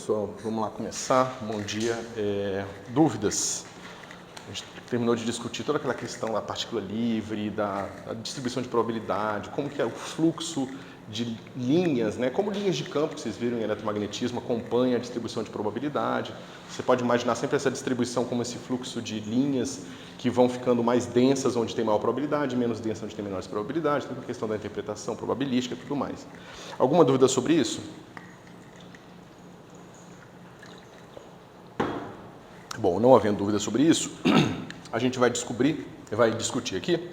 pessoal, vamos lá começar. Bom dia. Dúvidas? A gente terminou de discutir toda aquela questão da partícula livre, da distribuição de probabilidade, como que é o fluxo de linhas, né? Como linhas de campo que vocês viram em eletromagnetismo acompanha a distribuição de probabilidade. Você pode imaginar sempre essa distribuição como esse fluxo de linhas que vão ficando mais densas onde tem maior probabilidade, menos densas onde tem menores probabilidades, toda a questão da interpretação probabilística e tudo mais. Alguma dúvida sobre isso? Bom, não havendo dúvida sobre isso, a gente vai discutir aqui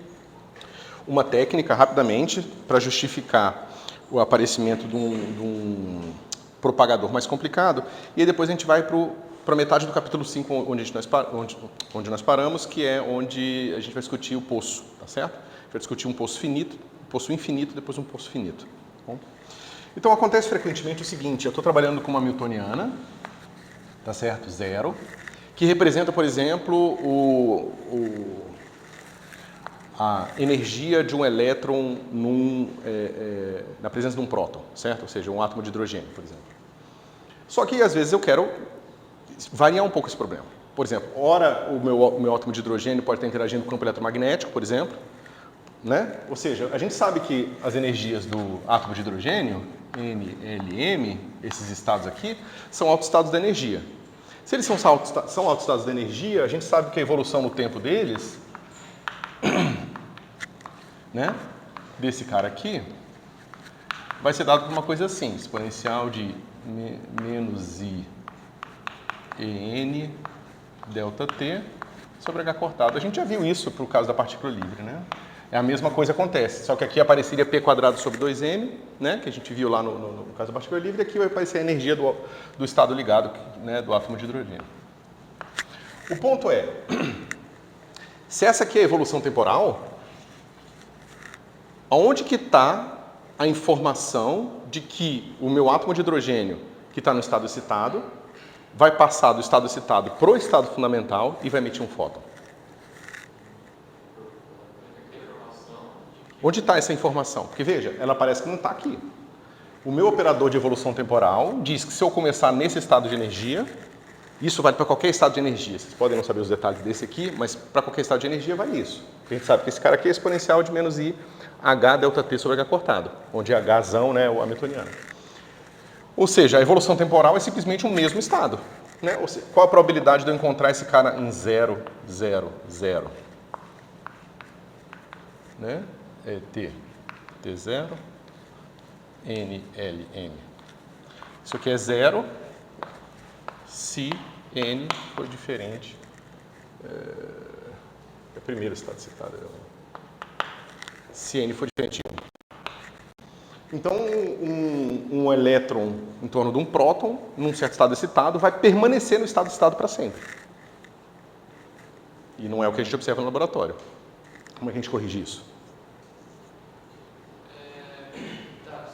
uma técnica rapidamente para justificar o aparecimento de um propagador mais complicado, e aí depois a gente vai para metade do capítulo 5, onde nós paramos, que é onde a gente vai discutir o poço, tá certo? A gente vai discutir um poço finito, um poço infinito, depois um poço finito. Tá bom? Então acontece frequentemente o seguinte: eu estou trabalhando com uma newtoniana, tá certo? Zero, que representa, por exemplo, a energia de um elétron na presença de um próton, certo? Ou seja, um átomo de hidrogênio, por exemplo. Só que, às vezes, eu quero variar um pouco esse problema. Por exemplo, ora o meu átomo de hidrogênio pode estar interagindo com o campo eletromagnético, por exemplo, né? Ou seja, a gente sabe que as energias do átomo de hidrogênio, N, L, M, esses estados aqui, são autoestados da energia. Se eles são autoestados da energia, a gente sabe que a evolução no tempo deles, né, desse cara aqui, vai ser dado por uma coisa assim: exponencial de menos I EN delta T sobre H cortado. A gente já viu isso para o caso da partícula livre, né? É a mesma coisa acontece, só que aqui apareceria P quadrado sobre 2M, né, que a gente viu lá no caso da partícula livre, e aqui vai aparecer a energia do estado ligado, né, do átomo de hidrogênio. O ponto é, se essa aqui é a evolução temporal, aonde que está a informação de que o meu átomo de hidrogênio, que está no estado excitado, vai passar do estado excitado para o estado fundamental e vai emitir um fóton? Onde está essa informação? Porque, veja, ela parece que não está aqui. O meu operador de evolução temporal diz que se eu começar nesse estado de energia, isso vale para qualquer estado de energia. Vocês podem não saber os detalhes desse aqui, mas para qualquer estado de energia vale isso. A gente sabe que esse cara aqui é exponencial de menos I H delta T sobre H cortado, onde Hzão, né, é o hamiltoniano. Ou seja, a evolução temporal é simplesmente um mesmo estado, né? Ou seja, qual a probabilidade de eu encontrar esse cara em 0, 0, 0? Né? É T0, N, L, M. Isso aqui é 0 se N for diferente. É o primeiro estado citado. Se N for diferente de 1. Então, um elétron em torno de um próton, num certo estado excitado, vai permanecer no estado excitado para sempre. E não é o que a gente observa no laboratório. Como é que a gente corrige isso?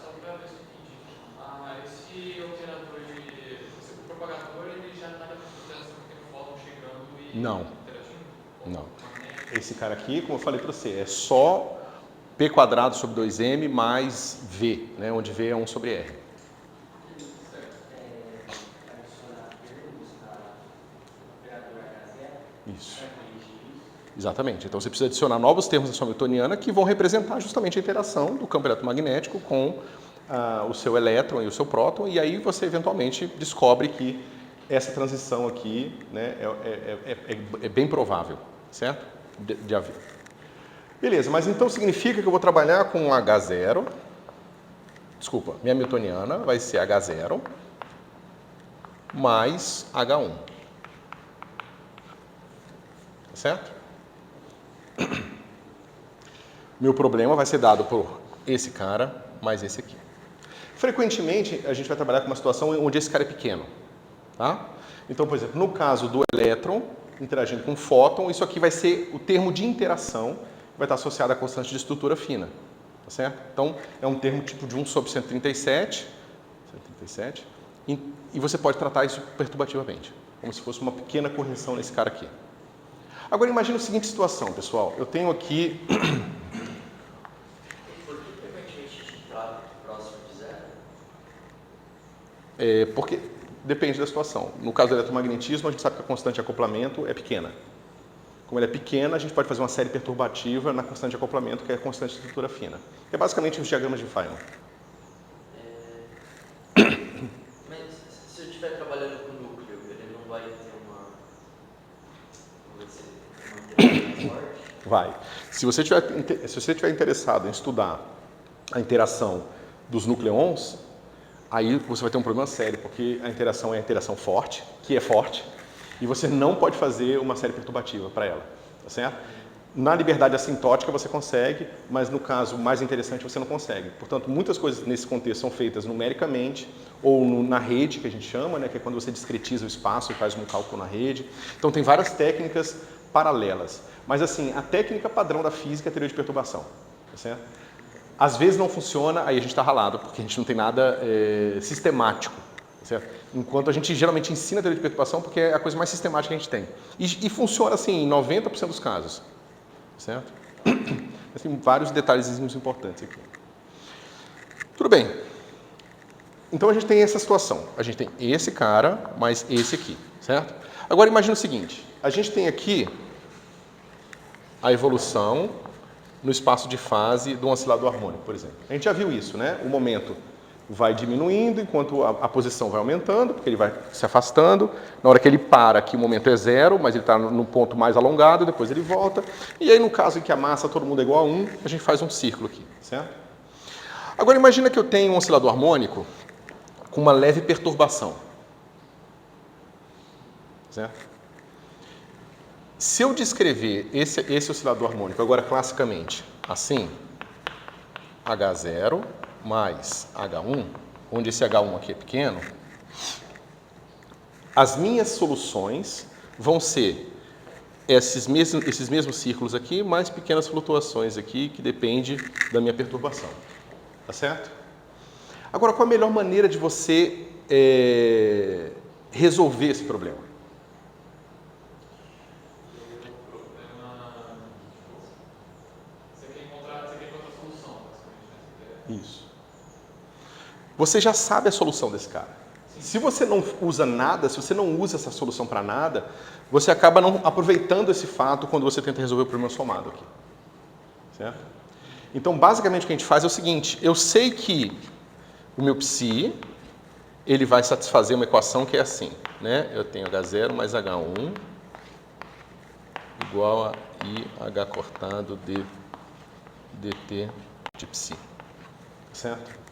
Só para ver se eu entendi. Esse operador o propagador, ele já está na configuração que tem o fóton chegando e interagindo? Não. Esse cara aqui, como eu falei para você, é só P quadrado sobre 2M mais V, né, onde V é 1 sobre R. Isso. Exatamente. Então você precisa adicionar novos termos da sua newtoniana que vão representar justamente a interação do campo eletromagnético com o seu elétron e o seu próton, e aí você eventualmente descobre que essa transição aqui, né, é bem provável, certo? De haver. Beleza, mas então significa que eu vou trabalhar com H0, desculpa, minha newtoniana vai ser H0 mais H1, certo? Meu problema vai ser dado por esse cara mais esse aqui. Frequentemente, a gente vai trabalhar com uma situação onde esse cara é pequeno, tá? Então, por exemplo, no caso do elétron interagindo com o fóton, isso aqui vai ser o termo de interação, vai estar associado à constante de estrutura fina, tá certo? Então, é um termo tipo de 1 sobre 137, e você pode tratar isso perturbativamente, como se fosse uma pequena correção nesse cara aqui. Agora, imagine a seguinte situação, pessoal. Eu tenho aqui... Por que frequentemente próximo de zero? Porque Depende da situação. No caso do eletromagnetismo, a gente sabe que a constante de acoplamento é pequena. Como ela é pequena, a gente pode fazer uma série perturbativa na constante de acoplamento, que é a constante de estrutura fina. Que é basicamente os diagramas de Feynman. Mas se eu estiver trabalhando com núcleo, ele não vai ter uma interação mais forte? Vai. Se você tiver interessado em estudar a interação dos nucleons, aí você vai ter um problema sério, porque a interação é a interação forte, que é forte, e você não pode fazer uma série perturbativa para ela, tá certo? Na liberdade assintótica você consegue, mas no caso mais interessante você não consegue. Portanto, muitas coisas nesse contexto são feitas numericamente ou na rede, que a gente chama, né, que é quando você discretiza o espaço e faz um cálculo na rede. Então tem várias técnicas paralelas. Mas assim, a técnica padrão da física é a teoria de perturbação, tá certo? Às vezes não funciona, aí a gente está ralado, porque a gente não tem nada sistemático. Certo? Enquanto a gente geralmente ensina a teoria de perturbação porque é a coisa mais sistemática que a gente tem. E funciona assim em 90% dos casos. Certo? Tem vários detalhezinhos importantes aqui. Tudo bem. Então a gente tem essa situação. A gente tem esse cara, mais esse aqui. Certo? Agora imagina o seguinte. A gente tem aqui a evolução no espaço de fase de um oscilador harmônico, por exemplo. A gente já viu isso, né? O momento vai diminuindo enquanto a posição vai aumentando, porque ele vai se afastando. Na hora que ele para, aqui o momento é zero, mas ele está no ponto mais alongado, depois ele volta. E aí, no caso em que a massa todo mundo é igual a 1, a gente faz um círculo aqui, certo? Agora, imagina que eu tenho um oscilador harmônico com uma leve perturbação. Certo? Se eu descrever esse oscilador harmônico, agora classicamente, assim, H0 mais H1, onde esse H1 aqui é pequeno, as minhas soluções vão ser esses mesmos círculos aqui, mais pequenas flutuações aqui, que depende da minha perturbação. Tá certo? Agora, qual a melhor maneira de você resolver esse problema? Você quer encontrar a solução, basicamente. Isso. Você já sabe a solução desse cara. Se você não usa nada, se você não usa essa solução para nada, você acaba não aproveitando esse fato quando você tenta resolver o problema somado aqui. Certo? Então, basicamente, o que a gente faz é o seguinte. Eu sei que o meu psi, ele vai satisfazer uma equação que é assim, né? Eu tenho H0 mais H1 igual a IH cortado de dt de psi. Certo?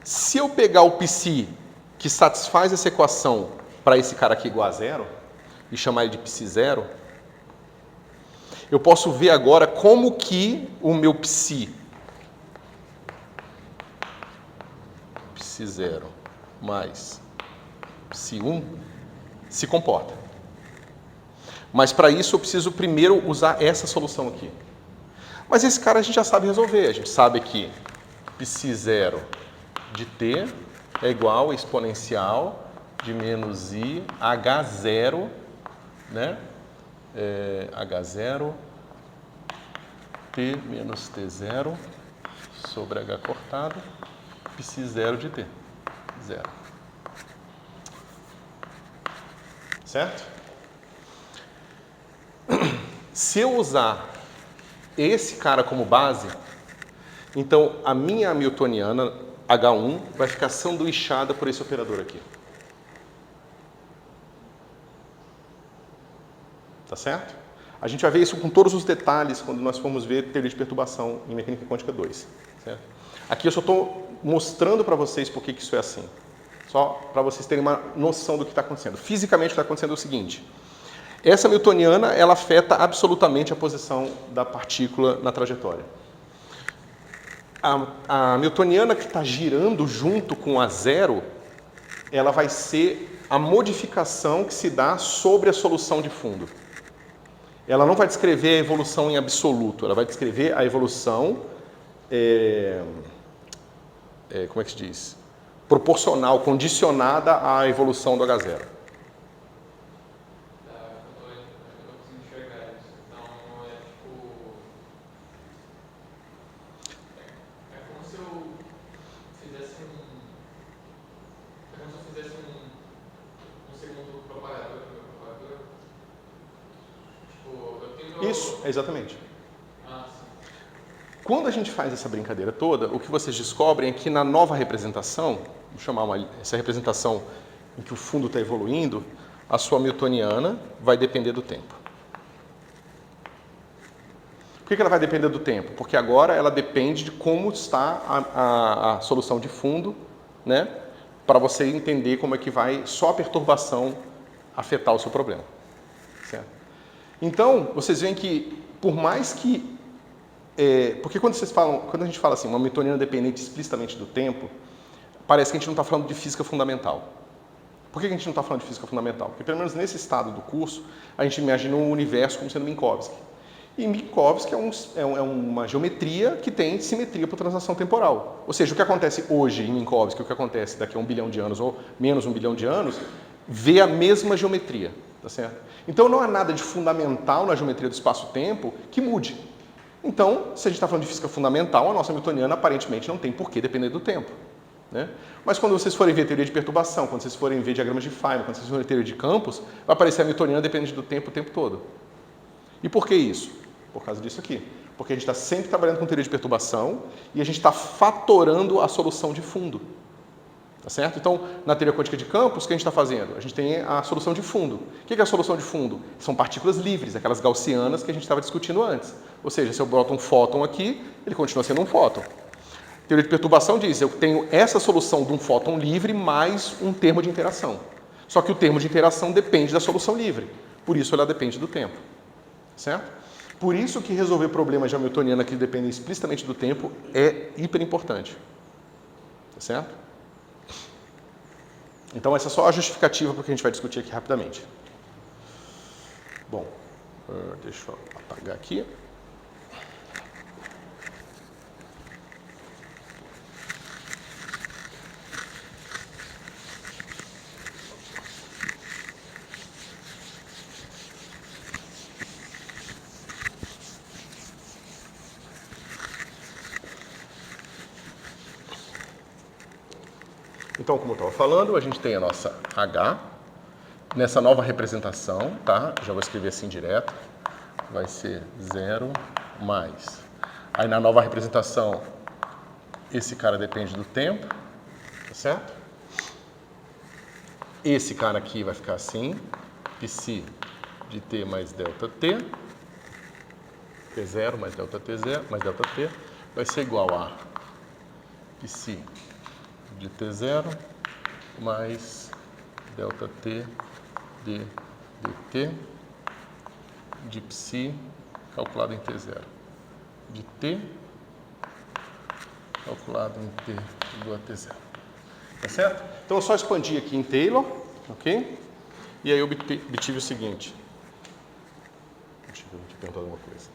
Se eu pegar o psi que satisfaz essa equação para esse cara aqui igual a zero e chamar ele de psi zero, eu posso ver agora como que o meu psi zero mais psi 1 se comporta. Mas para isso eu preciso primeiro usar essa solução aqui. Mas esse cara a gente já sabe resolver. A gente sabe que psi zero de t é igual a exponencial de menos i h0, né? H0 t menos t0 sobre h cortado, psi zero de t, zero. Certo? Se eu usar esse cara como base, então a minha hamiltoniana H1 vai ficar sanduichada por esse operador aqui. Tá certo? A gente vai ver isso com todos os detalhes quando nós formos ver teoria de perturbação em mecânica quântica 2. Certo? Aqui eu só estou mostrando para vocês por que isso é assim. Só para vocês terem uma noção do que está acontecendo. Fisicamente o que está acontecendo é o seguinte. Essa hamiltoniana, ela afeta absolutamente a posição da partícula na trajetória. A hamiltoniana que está girando junto com a zero, ela vai ser a modificação que se dá sobre a solução de fundo. Ela não vai descrever a evolução em absoluto, ela vai descrever a evolução, como é que se diz? Proporcional, condicionada à evolução do H0. isso? É exatamente. Ah, sim. Quando a gente faz essa brincadeira toda, o que vocês descobrem é que na nova representação, vou chamar essa representação em que o fundo está evoluindo, a sua hamiltoniana vai depender do tempo. Por que ela vai depender do tempo? Porque agora ela depende de como está a solução de fundo, né? Para você entender como é que vai só a perturbação afetar o seu problema. Certo? Então, vocês veem que, por mais que... porque quando a gente fala assim, uma hamiltoniana dependente explicitamente do tempo, parece que a gente não está falando de física fundamental. Por que a gente não está falando de física fundamental? Porque, pelo menos nesse estado do curso, a gente imagina um universo como sendo Minkowski. E Minkowski é uma geometria que tem simetria por translação temporal. Ou seja, o que acontece hoje em Minkowski, o que acontece daqui a 1 bilhão de anos ou menos 1 bilhão de anos, vê a mesma geometria. Tá certo? Então não há nada de fundamental na geometria do espaço-tempo que mude. Então, se a gente está falando de física fundamental, a nossa hamiltoniana aparentemente não tem por que depender do tempo. Né? Mas quando vocês forem ver teoria de perturbação, quando vocês forem ver diagramas de Feynman, quando vocês forem ver teoria de campos, vai aparecer a hamiltoniana dependente do tempo o tempo todo. E por que isso? Por causa disso aqui. Porque a gente está sempre trabalhando com teoria de perturbação e a gente está fatorando a solução de fundo. Tá certo? Então, na teoria quântica de campos, o que a gente está fazendo? A gente tem a solução de fundo. O que é a solução de fundo? São partículas livres, aquelas gaussianas que a gente estava discutindo antes. Ou seja, se eu boto um fóton aqui, ele continua sendo um fóton. A teoria de perturbação diz, eu tenho essa solução de um fóton livre mais um termo de interação. Só que o termo de interação depende da solução livre. Por isso, ela depende do tempo. Certo? Por isso que resolver problemas de hamiltoniana que dependem explicitamente do tempo é hiper importante. Tá certo? Então, essa é só a justificativa para o que a gente vai discutir aqui rapidamente. Bom, deixa eu apagar aqui. Então, como eu estava falando, a gente tem a nossa H, nessa nova representação, tá? Já vou escrever assim direto, vai ser 0 mais. Aí na nova representação, esse cara depende do tempo, tá certo? Esse cara aqui vai ficar assim, psi de t mais delta t, t0 mais delta t0 mais delta t, vai ser igual a psi de t0 mais delta t de dt de psi calculado em t0 de t calculado em t igual a t0. Tá certo? Então eu só expandi aqui em Taylor, ok? E aí eu obtive o seguinte. Deixa eu te perguntar alguma coisa.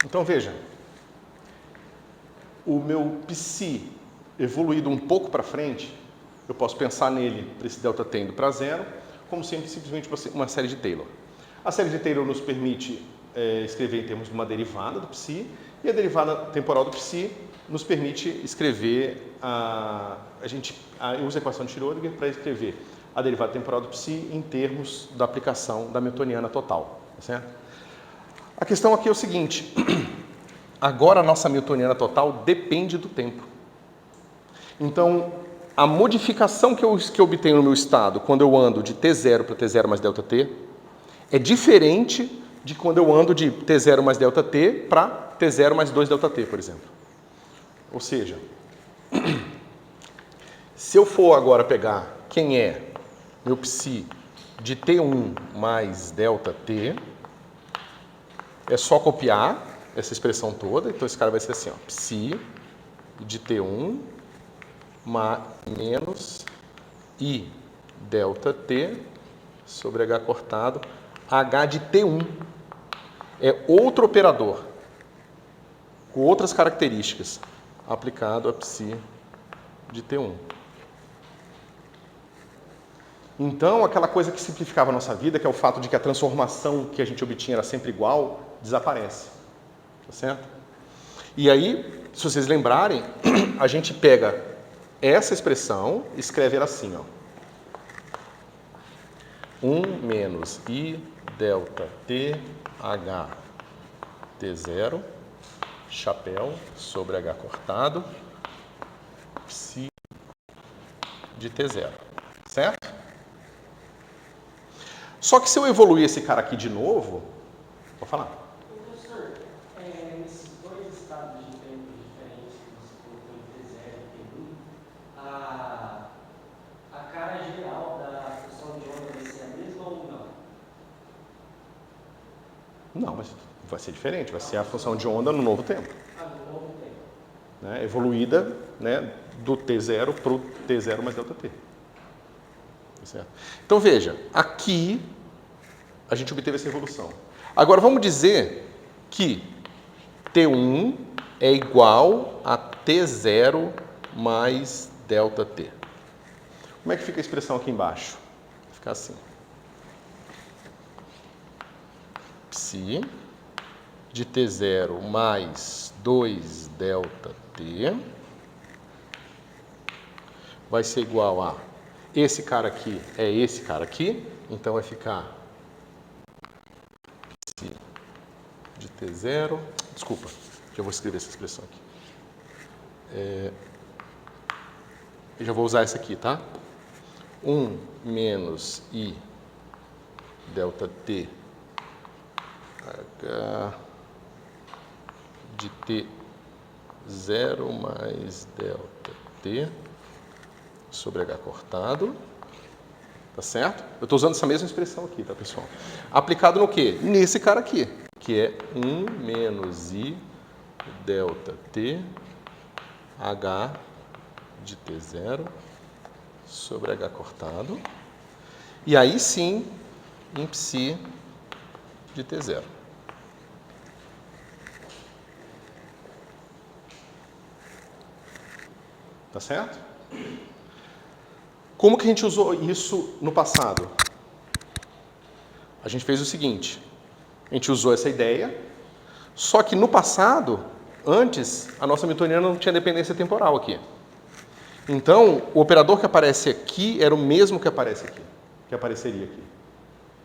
Então veja, o meu psi evoluído um pouco para frente, eu posso pensar nele, para esse delta t indo para zero, como sempre simplesmente uma série de Taylor. A série de Taylor nos permite escrever em termos de uma derivada do psi, e a derivada temporal do psi nos permite escrever, eu uso a equação de Schrödinger para escrever a derivada temporal do psi em termos da aplicação da hamiltoniana total, tá certo? A questão aqui é o seguinte, agora a nossa hamiltoniana total depende do tempo. Então, a modificação que eu obtenho no meu estado quando eu ando de t0 para t0 mais ΔT é diferente de quando eu ando de t0 mais ΔT para t0 mais 2ΔT, por exemplo. Ou seja, se eu for agora pegar quem é meu psi de t1 mais ΔT, é só copiar essa expressão toda. Então, esse cara vai ser assim, ó, psi de t1 menos i ΔT sobre h cortado, h de t1. É outro operador, com outras características, aplicado a psi de t1. Então, aquela coisa que simplificava a nossa vida, que é o fato de que a transformação que a gente obtinha era sempre igual, desaparece. Tá certo? E aí, se vocês lembrarem, a gente pega essa expressão e escreve ela assim, ó. 1 menos I delta T H T0 chapéu sobre H cortado psi de T0, certo? Só que se eu evoluir esse cara aqui de novo, vou falar. Professor, nesses dois estados de tempo diferentes que você colocou em T0 e T1, a cara geral da função de onda vai ser a mesma ou não? Não, mas vai ser diferente, vai ser a função de onda no novo tempo. No novo tempo. Né? Evoluída, né, do T0 para o T0 mais delta T. Certo? Então veja, aqui a gente obteve essa evolução. Agora vamos dizer que T1 é igual a T0 mais delta T. Como é que fica a expressão aqui embaixo? Fica assim. Psi de T0 mais 2 delta T vai ser igual a esse cara aqui é esse cara aqui, então vai ficar psi de T0, desculpa, já vou escrever essa expressão aqui. Eu já vou usar essa aqui, tá? 1 menos I delta T H de T0 mais delta T sobre H cortado, tá certo? Eu estou usando essa mesma expressão aqui, tá, pessoal? Aplicado no quê? Nesse cara aqui, que é 1 menos I delta T H de T0 sobre H cortado, e aí sim, em psi de T0. Tá certo? Como que a gente usou isso no passado? A gente fez o seguinte, a gente usou essa ideia, só que no passado, antes, a nossa newtoniana não tinha dependência temporal aqui. Então, o operador que aparece aqui era o mesmo que aparece aqui, que apareceria aqui.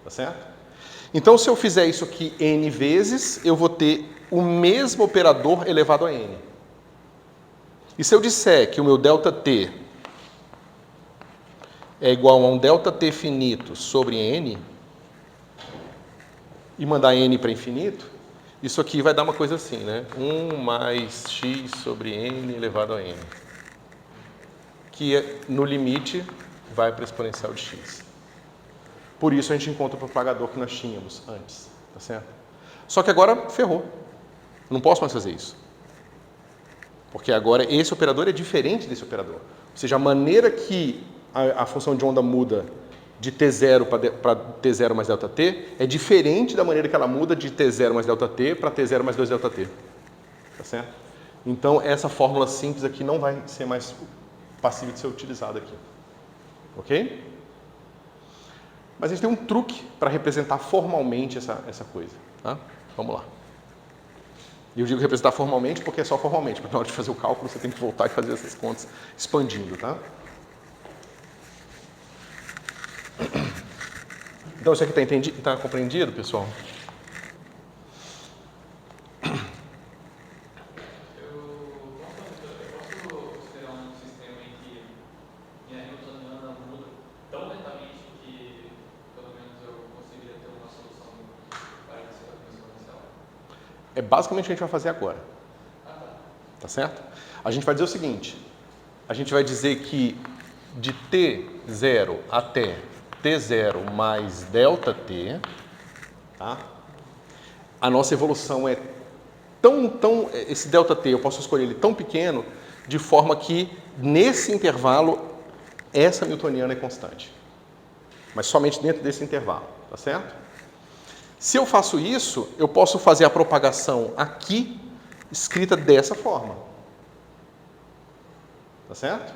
Tá certo? Então, se eu fizer isso aqui n vezes, eu vou ter o mesmo operador elevado a n. E se eu disser que o meu ΔT é igual a um ΔT finito sobre n, e mandar n para infinito, isso aqui vai dar uma coisa assim, né? 1 mais x sobre n elevado a n. Que no limite vai para a exponencial de x. Por isso a gente encontra o propagador que nós tínhamos antes, tá certo? Só que agora ferrou. Eu não posso mais fazer isso. Porque agora esse operador é diferente desse operador. Ou seja, a maneira que a função de onda muda de T0 para T0 mais ΔT é diferente da maneira que ela muda de T0 mais ΔT para T0 mais 2 ΔT. Tá certo? Então essa fórmula simples aqui não vai ser mais passível de ser utilizada aqui. Ok? Mas a gente tem um truque para representar formalmente essa coisa. Tá? Vamos lá. E eu digo representar formalmente porque é só formalmente, porque na hora de fazer o cálculo você tem que voltar e fazer essas contas expandindo. Tá? Então isso aqui está compreendido, pessoal? É basicamente o que a gente vai fazer agora. Tá certo? A gente vai dizer o seguinte. A gente vai dizer que de T0 até T0 mais ΔT, tá? A nossa evolução é esse ΔT, eu posso escolher ele tão pequeno, de forma que nesse intervalo, essa newtoniana é constante. Mas somente dentro desse intervalo, tá certo? Se eu faço isso, eu posso fazer a propagação aqui, escrita dessa forma. Tá certo?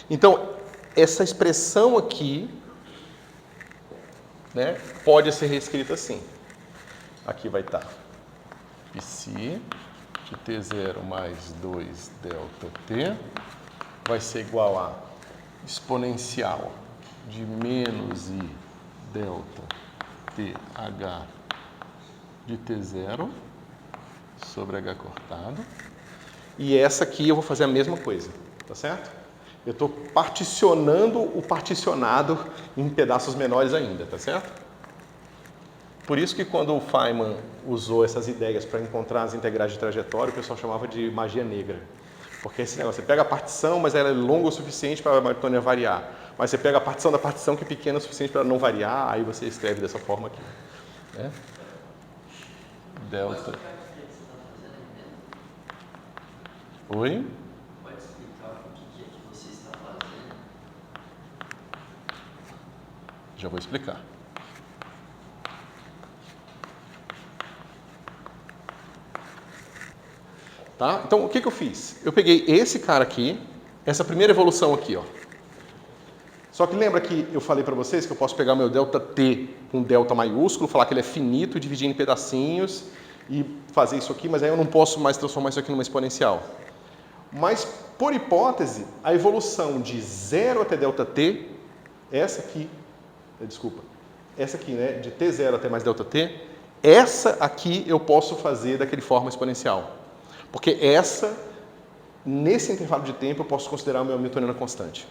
Então, essa expressão aqui né, pode ser reescrita assim. Aqui vai estar psi de T0 mais 2 ΔT vai ser igual a exponencial de menos I delta TH de T0 sobre H cortado. E essa aqui eu vou fazer a mesma coisa, tá certo? Eu estou particionando o particionado em pedaços menores ainda, tá certo? Por isso que quando o Feynman usou essas ideias para encontrar as integrais de trajetória, o pessoal chamava de magia negra. Porque esse negócio, você pega a partição, mas ela é longa o suficiente para a Hamiltoniana variar. Mas você pega a partição da partição que é pequena o suficiente para não variar, aí você escreve dessa forma aqui. Né? Delta. Oi? Pode explicar o que é que você está fazendo? Já vou explicar. Tá? Então, o que eu fiz? Eu peguei esse cara aqui, essa primeira evolução aqui, ó. Só que lembra que eu falei para vocês que eu posso pegar meu ΔT com delta maiúsculo, falar que ele é finito e dividir em pedacinhos e fazer isso aqui, mas aí eu não posso mais transformar isso aqui numa exponencial. Mas, por hipótese, a evolução de 0 até ΔT, essa aqui, né, de T0 até mais ΔT, essa aqui eu posso fazer daquele forma exponencial. Porque essa, nesse intervalo de tempo, eu posso considerar o meu Hamiltoniana constante.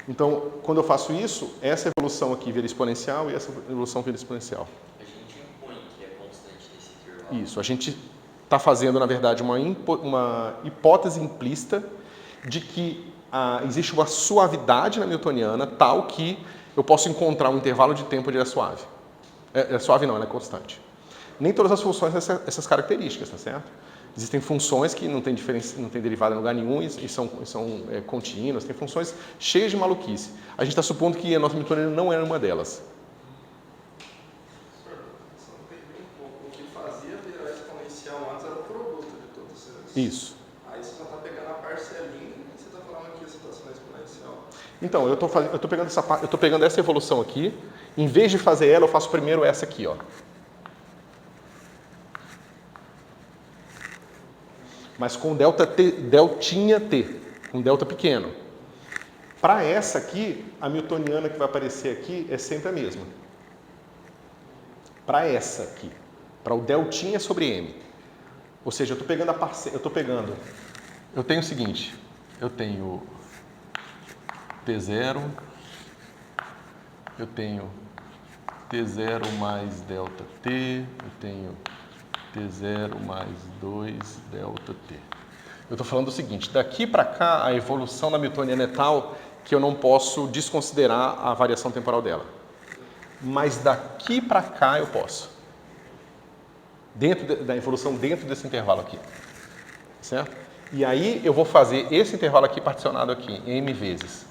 Então, quando eu faço isso, essa evolução aqui vira exponencial e essa evolução vira exponencial. A gente impõe que é constante nesse intervalo. Isso, a gente está fazendo, na verdade, uma hipótese implícita de que existe uma suavidade na Hamiltoniana tal que eu posso encontrar um intervalo de tempo onde ele é suave. É suave não, ela é constante. Nem todas as funções têm essas características, tá certo? Existem funções que não têm diferença, não têm derivada em lugar nenhum e são contínuas, tem funções cheias de maluquice. A gente está supondo que a nossa Hamiltoniana não era uma delas. Só não entendi um pouco. O que fazia virar exponencial antes era o produto de todos esses. Isso. Aí você já está pegando a parcelinha e você está falando que você está sendo exponencial. Então, eu estou pegando essa evolução aqui, em vez de fazer ela, eu faço primeiro essa aqui, ó. Mas com deltinha T, com delta pequeno. Para essa aqui, a Hamiltoniana que vai aparecer aqui é sempre a mesma. Para essa aqui, para o deltinha sobre M. Ou seja, eu estou pegando a parcela, eu tenho o seguinte, eu tenho T0, eu tenho T0 mais delta T, eu tenho T0 mais 2 ΔT. Eu estou falando o seguinte, daqui para cá a evolução da Hamiltoniana é tal que eu não posso desconsiderar a variação temporal dela. Mas daqui para cá eu posso. Da evolução dentro desse intervalo aqui. Certo? E aí eu vou fazer esse intervalo aqui particionado aqui, em M vezes.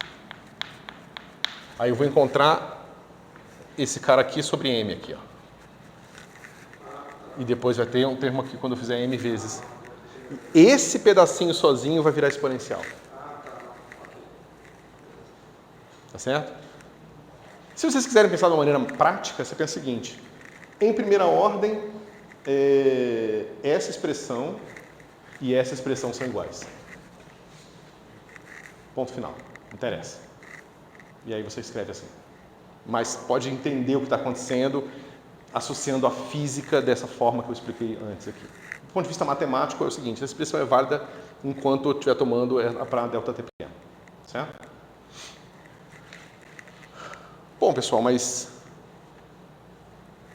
Aí eu vou encontrar esse cara aqui sobre M aqui, ó. E depois vai ter um termo aqui quando eu fizer M vezes. Esse pedacinho sozinho vai virar exponencial. Tá certo? Se vocês quiserem pensar de uma maneira prática, você pensa o seguinte. Em primeira ordem, essa expressão e essa expressão são iguais. Ponto final. Não interessa. E aí você escreve assim. Mas pode entender o que está acontecendo associando a física dessa forma que eu expliquei antes aqui. Do ponto de vista matemático é o seguinte, essa expressão é válida enquanto eu estiver tomando para ΔT pequeno, certo? Bom, pessoal, mas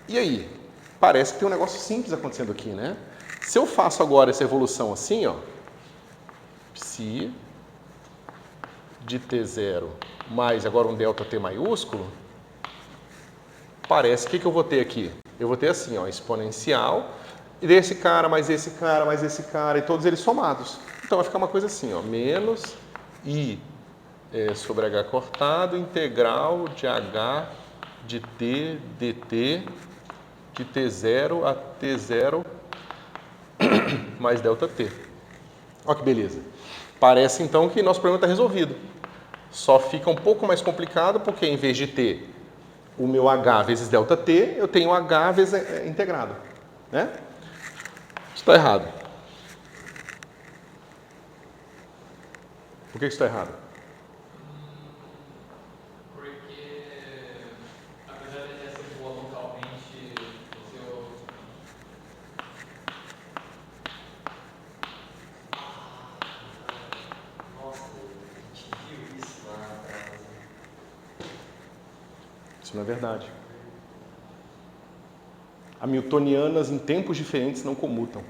e aí? Parece que tem um negócio simples acontecendo aqui, né? Se eu faço agora essa evolução assim, ó, psi de T0 mais agora um ΔT maiúsculo, parece que eu vou ter aqui? Eu vou ter assim, ó, exponencial desse cara, mais esse cara, mais esse cara, e todos eles somados. Então vai ficar uma coisa assim, ó, menos I sobre H cortado, integral de H de T dt de T0 a T0 mais ΔT. Olha que beleza. Parece então que nosso problema está resolvido. Só fica um pouco mais complicado porque em vez de ter o meu H vezes ΔT, eu tenho H vezes integrado. Né? Isso está errado. Por que isso está errado? Porque, apesar de ele ser boa localmente, o seu... Nossa, a gente viu isso lá atrás. Isso não é verdade. Hamiltonianas em tempos diferentes não comutam.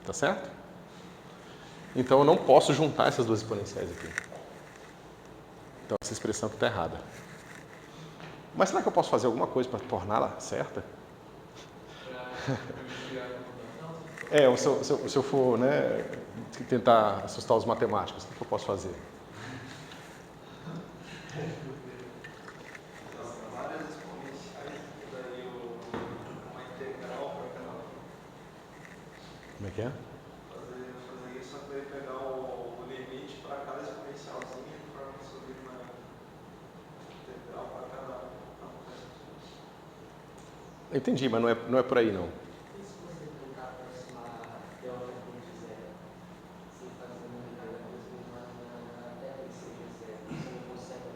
Tá certo? Então eu não posso juntar essas duas exponenciais aqui. Então essa expressão aqui está errada. Mas será que eu posso fazer alguma coisa para torná-la certa? Se eu for, né, tentar assustar os matemáticos, o que eu posso fazer? Várias exponenciais que daria uma integral para cada um. Como é que é? Fazer isso, só que daí pegar o limite para cada exponencialzinha para conseguir uma integral para cada um. Eu entendi, mas não é por aí não. E se você tentar aproximar delta de zero, sem fazer uma recarga até que seja zero, você não consegue a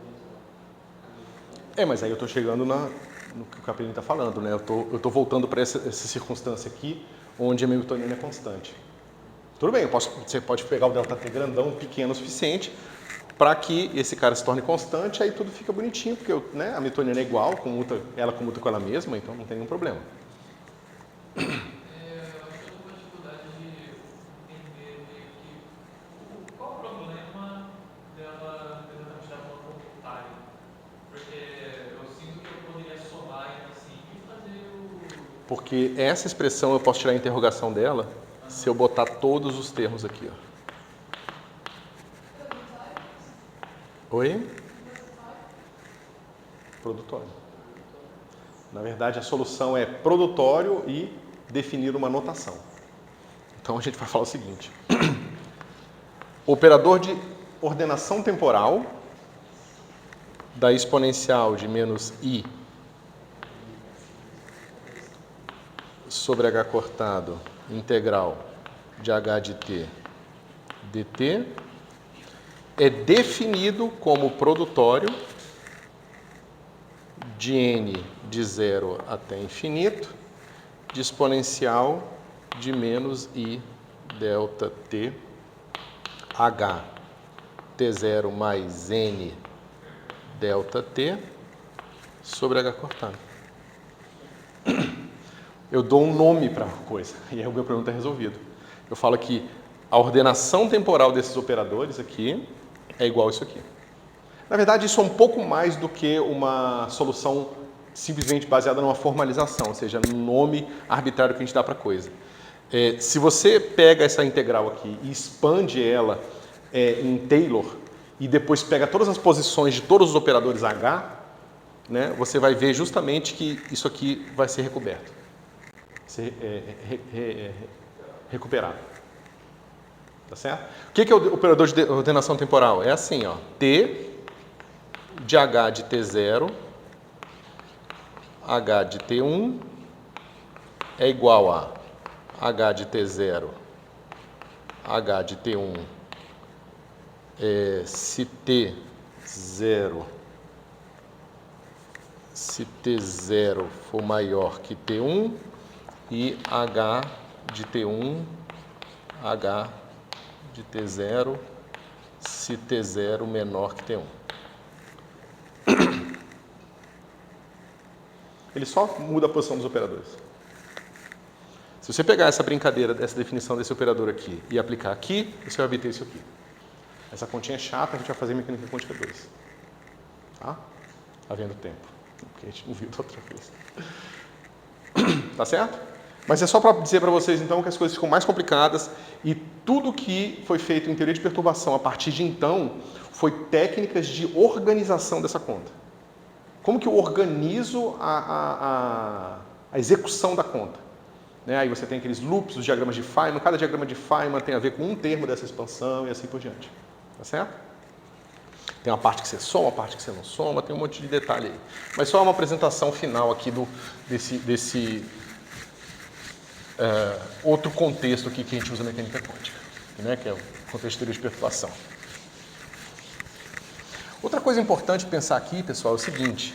mesma. Mas aí eu estou chegando no que o Capellini está falando, né? Eu estou voltando para essa circunstância aqui, onde a Hamiltoniana é constante. Tudo bem, você pode pegar o ΔT grandão, pequeno o suficiente, para que esse cara se torne constante, aí tudo fica bonitinho, porque né, a Hamiltoniana é igual, ela comuta com ela mesma, então não tem nenhum problema. Eu acho que eu tô com dificuldade de entender meio que qual o problema dela exatamente da forma computária. Porque eu sinto que eu poderia somar ainda assim e fazer o... Porque essa expressão eu posso tirar a interrogação dela se eu botar todos os termos aqui, ó. Oi? Produtório. Na verdade, a solução é produtório e definir uma notação. Então, a gente vai falar o seguinte. Operador de ordenação temporal da exponencial de menos i sobre h cortado integral de h de t dt é definido como produtório de n de 0 até infinito de exponencial de menos i delta t h t0 mais n delta t sobre h cortado. Eu dou um nome para a coisa e aí o meu problema está resolvido. Eu falo que a ordenação temporal desses operadores aqui é igual a isso aqui. Na verdade, isso é um pouco mais do que uma solução simplesmente baseada numa formalização, ou seja, no nome arbitrário que a gente dá para a coisa. Se você pega essa integral aqui e expande ela em Taylor e depois pega todas as posições de todos os operadores H, né, você vai ver justamente que isso aqui vai ser recoberto, ser recuperado. Tá certo? O que é o operador de ordenação temporal? É assim, ó, T de H de T0, H de T1 é igual a H de T0, H de T1, se T0 for maior que T1 e H de T1, H de T0, se T0 menor que T1. Ele só muda a posição dos operadores. Se você pegar essa brincadeira, dessa definição desse operador aqui e aplicar aqui, você vai obter isso aqui. Essa continha é chata, a gente vai fazer mecânica quântica 2. Tá? Havendo tempo. Porque a gente não viu da outra vez. Tá certo? Mas é só para dizer para vocês, então, que as coisas ficam mais complicadas e tudo que foi feito em teoria de perturbação a partir de então foi técnicas de organização dessa conta. Como que eu organizo a execução da conta? Né? Aí você tem aqueles loops, os diagramas de Feynman, cada diagrama de Feynman tem a ver com um termo dessa expansão e assim por diante. Tá certo? Tem uma parte que você soma, uma parte que você não soma, tem um monte de detalhe aí. Mas só uma apresentação final aqui desse outro contexto aqui que a gente usa na mecânica quântica, né? Que é o contexto de teoria de perturbação. Outra coisa importante pensar aqui, pessoal, é o seguinte.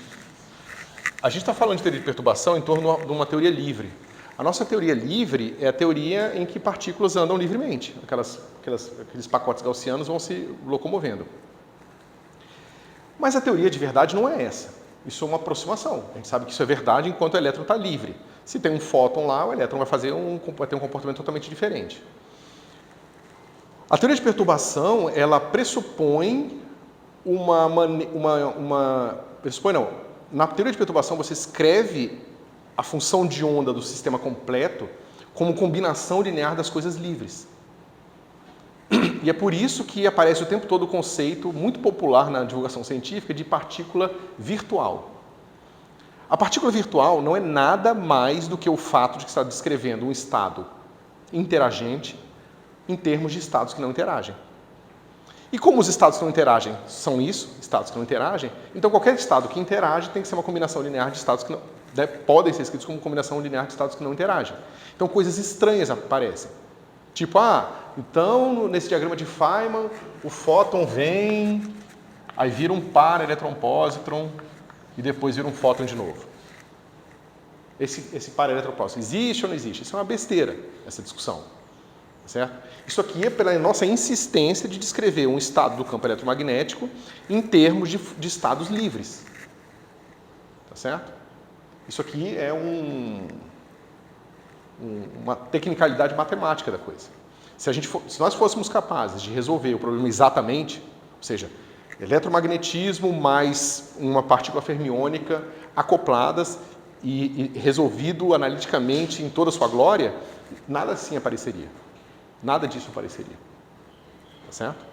A gente está falando de teoria de perturbação em torno de uma teoria livre. A nossa teoria livre é a teoria em que partículas andam livremente. Aqueles pacotes gaussianos vão se locomovendo. Mas a teoria de verdade não é essa. Isso é uma aproximação. A gente sabe que isso é verdade enquanto o elétron está livre. Se tem um fóton lá, o elétron vai ter um comportamento totalmente diferente. A teoria de perturbação, ela pressupõe na teoria de perturbação você escreve a função de onda do sistema completo como combinação linear das coisas livres. E é por isso que aparece o tempo todo o conceito muito popular na divulgação científica de partícula virtual. A partícula virtual não é nada mais do que o fato de que está descrevendo um estado interagente em termos de estados que não interagem. E como os estados que não interagem são isso, estados que não interagem, então qualquer estado que interage tem que ser uma combinação linear de estados que não... podem ser escritos como combinação linear de estados que não interagem. Então coisas estranhas aparecem. Tipo, então nesse diagrama de Feynman, o fóton vem, aí vira um par elétron-pósitron e depois vira um fóton de novo. Esse par elétron-pósitron existe ou não existe? Isso é uma besteira, essa discussão. Tá certo? Isso aqui é pela nossa insistência de descrever um estado do campo eletromagnético em termos de estados livres. Tá certo? Isso aqui é uma tecnicalidade matemática da coisa. Se nós fôssemos capazes de resolver o problema exatamente, ou seja, eletromagnetismo mais uma partícula fermiônica acopladas e resolvido analiticamente em toda a sua glória, nada assim apareceria. Nada disso apareceria. Tá certo?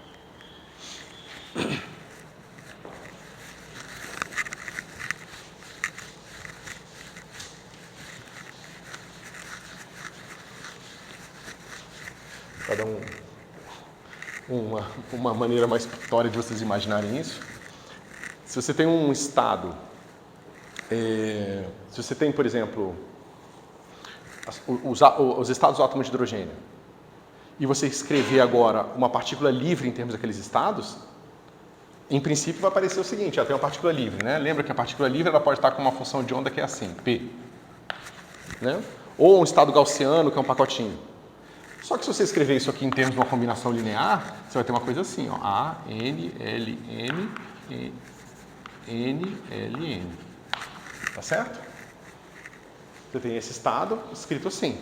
Para dar uma maneira mais pictória de vocês imaginarem isso. Se você tem um estado, se você tem, por exemplo, os estados do átomo de hidrogênio, e você escrever agora uma partícula livre em termos daqueles estados, em princípio vai aparecer o seguinte, tem uma partícula livre, né? Lembra que a partícula livre ela pode estar com uma função de onda que é assim, P. Né? Ou um estado gaussiano, que é um pacotinho. Só que se você escrever isso aqui em termos de uma combinação linear, você vai ter uma coisa assim, ó, A, N, L, N, N, L, N. Tá certo? Você tem esse estado escrito assim.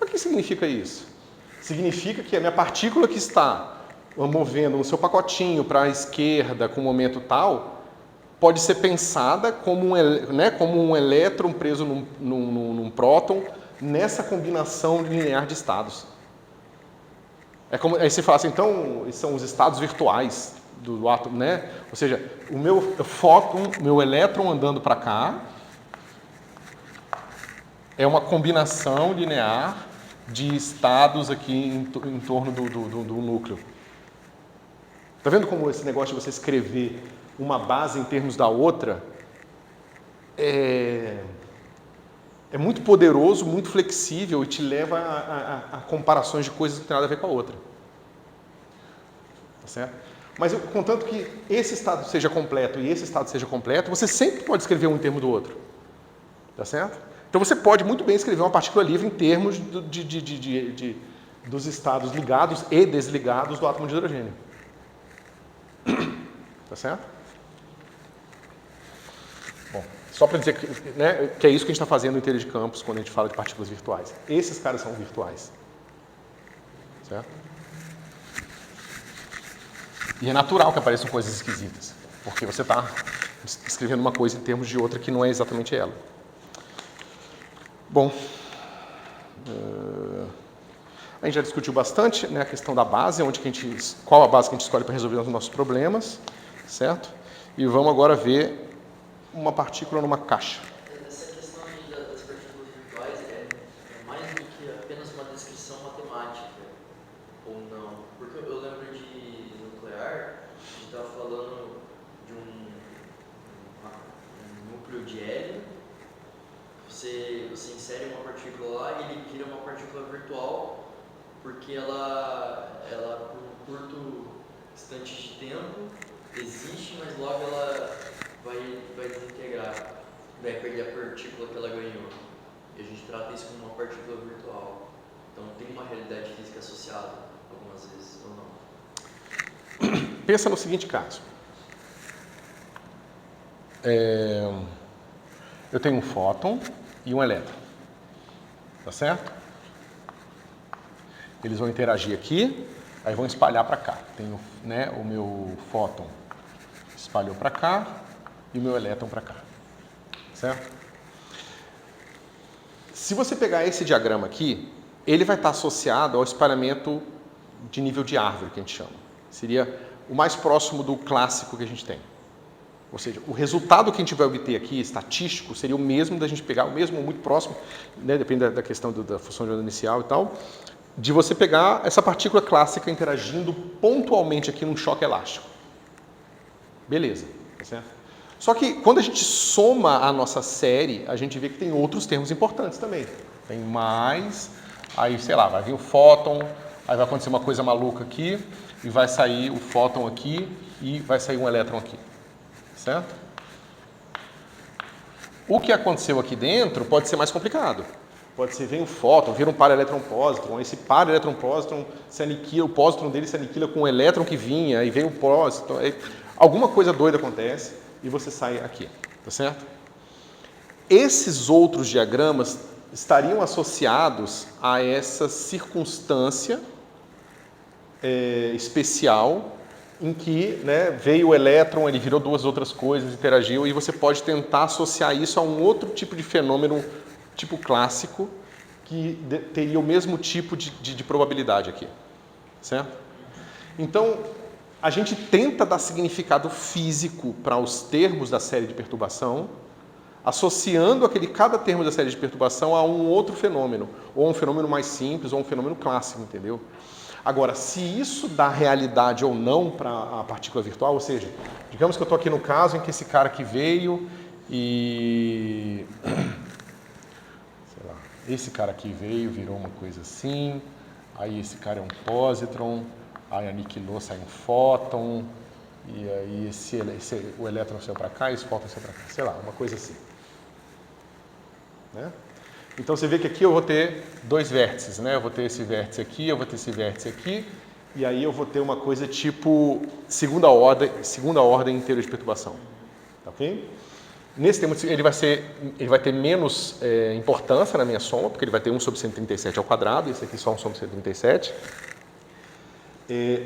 Mas o que significa isso? Significa que a minha partícula que está movendo no seu pacotinho para a esquerda com um momento tal, pode ser pensada como um elétron preso num próton nessa combinação linear de estados. Aí você fala assim, então, são os estados virtuais do átomo, né? Ou seja, o meu fóton, meu elétron andando para cá, é uma combinação linear de estados aqui em torno do núcleo. Está vendo como esse negócio de você escrever uma base em termos da outra é muito poderoso, muito flexível e te leva a comparações de coisas que não tem nada a ver com a outra. Tá certo? Mas contanto que esse estado seja completo e esse estado seja completo, você sempre pode escrever um em termos do outro. Tá certo? Então você pode muito bem escrever uma partícula livre em termos dos estados ligados e desligados do átomo de hidrogênio. Tá certo? Bom, só para dizer que é isso que a gente está fazendo em teoria de campos quando a gente fala de partículas virtuais. Esses caras são virtuais. Certo? E é natural que apareçam coisas esquisitas, porque você está escrevendo uma coisa em termos de outra que não é exatamente ela. Bom, a gente já discutiu bastante, né, a questão da base, qual a base que a gente escolhe para resolver os nossos problemas, certo? E vamos agora ver uma partícula numa caixa. Essa questão das partículas virtuais é mais do que apenas uma descrição matemática, ou não? Porque eu lembro de nuclear, A gente estava falando de um núcleo de hélio. Você insere uma partícula lá e ele vira uma partícula virtual, porque ela por um curto instante de tempo existe, mas logo ela vai desintegrar, vai perder a partícula que ela ganhou. E a gente trata isso como uma partícula virtual. Então tem uma realidade física associada, algumas vezes, ou não. Pensa no seguinte caso. Eu tenho um fóton e um elétron. Tá certo? Eles vão interagir aqui, aí vão espalhar para cá. Tenho, né, o meu fóton espalhou para cá e o meu elétron para cá. Certo? Se você pegar esse diagrama aqui, ele vai estar associado ao espalhamento de nível de árvore, que a gente chama. Seria o mais próximo do clássico que a gente tem. Ou seja, o resultado que a gente vai obter aqui, estatístico, seria o mesmo da gente pegar, o mesmo muito próximo, né, depende da questão da função de onda inicial e tal, de você pegar essa partícula clássica interagindo pontualmente aqui num choque elástico. Beleza, tá certo? Só que quando a gente soma a nossa série, a gente vê que tem outros termos importantes também. Tem mais, aí, sei lá, vai vir o fóton, aí vai acontecer uma coisa maluca aqui, e vai sair o fóton aqui, e vai sair um elétron aqui. Certo? O que aconteceu aqui dentro pode ser mais complicado. Pode ser, vem o fóton, vira um para-elétron-pósitron, esse para-elétron-pósitron se aniquila, o pósitron dele se aniquila com o elétron que vinha, aí vem o pósitron, alguma coisa doida acontece e você sai aqui, tá certo? Esses outros diagramas estariam associados a essa circunstância especial em que, né, veio o elétron, ele virou duas outras coisas, interagiu, e você pode tentar associar isso a um outro tipo de fenômeno, tipo clássico, que teria o mesmo tipo de probabilidade aqui, certo? Então, a gente tenta dar significado físico para os termos da série de perturbação, associando cada termo da série de perturbação a um outro fenômeno, ou um fenômeno mais simples, ou um fenômeno clássico, entendeu? Agora, se isso dá realidade ou não para a partícula virtual, ou seja, digamos que eu estou aqui no caso em que esse cara aqui veio e... sei lá, esse cara aqui veio, virou uma coisa assim, aí esse cara é um pósitron, aí aniquilou, sai um fóton, e aí o elétron saiu para cá e esse fóton saiu para cá, sei lá, uma coisa assim. Né? Então você vê que aqui eu vou ter dois vértices, né? Eu vou ter esse vértice aqui, eu vou ter esse vértice aqui, e aí eu vou ter uma coisa tipo segunda ordem inteira de perturbação. Tá ok? Nesse termo, ele vai ter menos importância na minha soma, porque ele vai ter 1 sobre 137 ao quadrado, esse aqui só 1 sobre 137.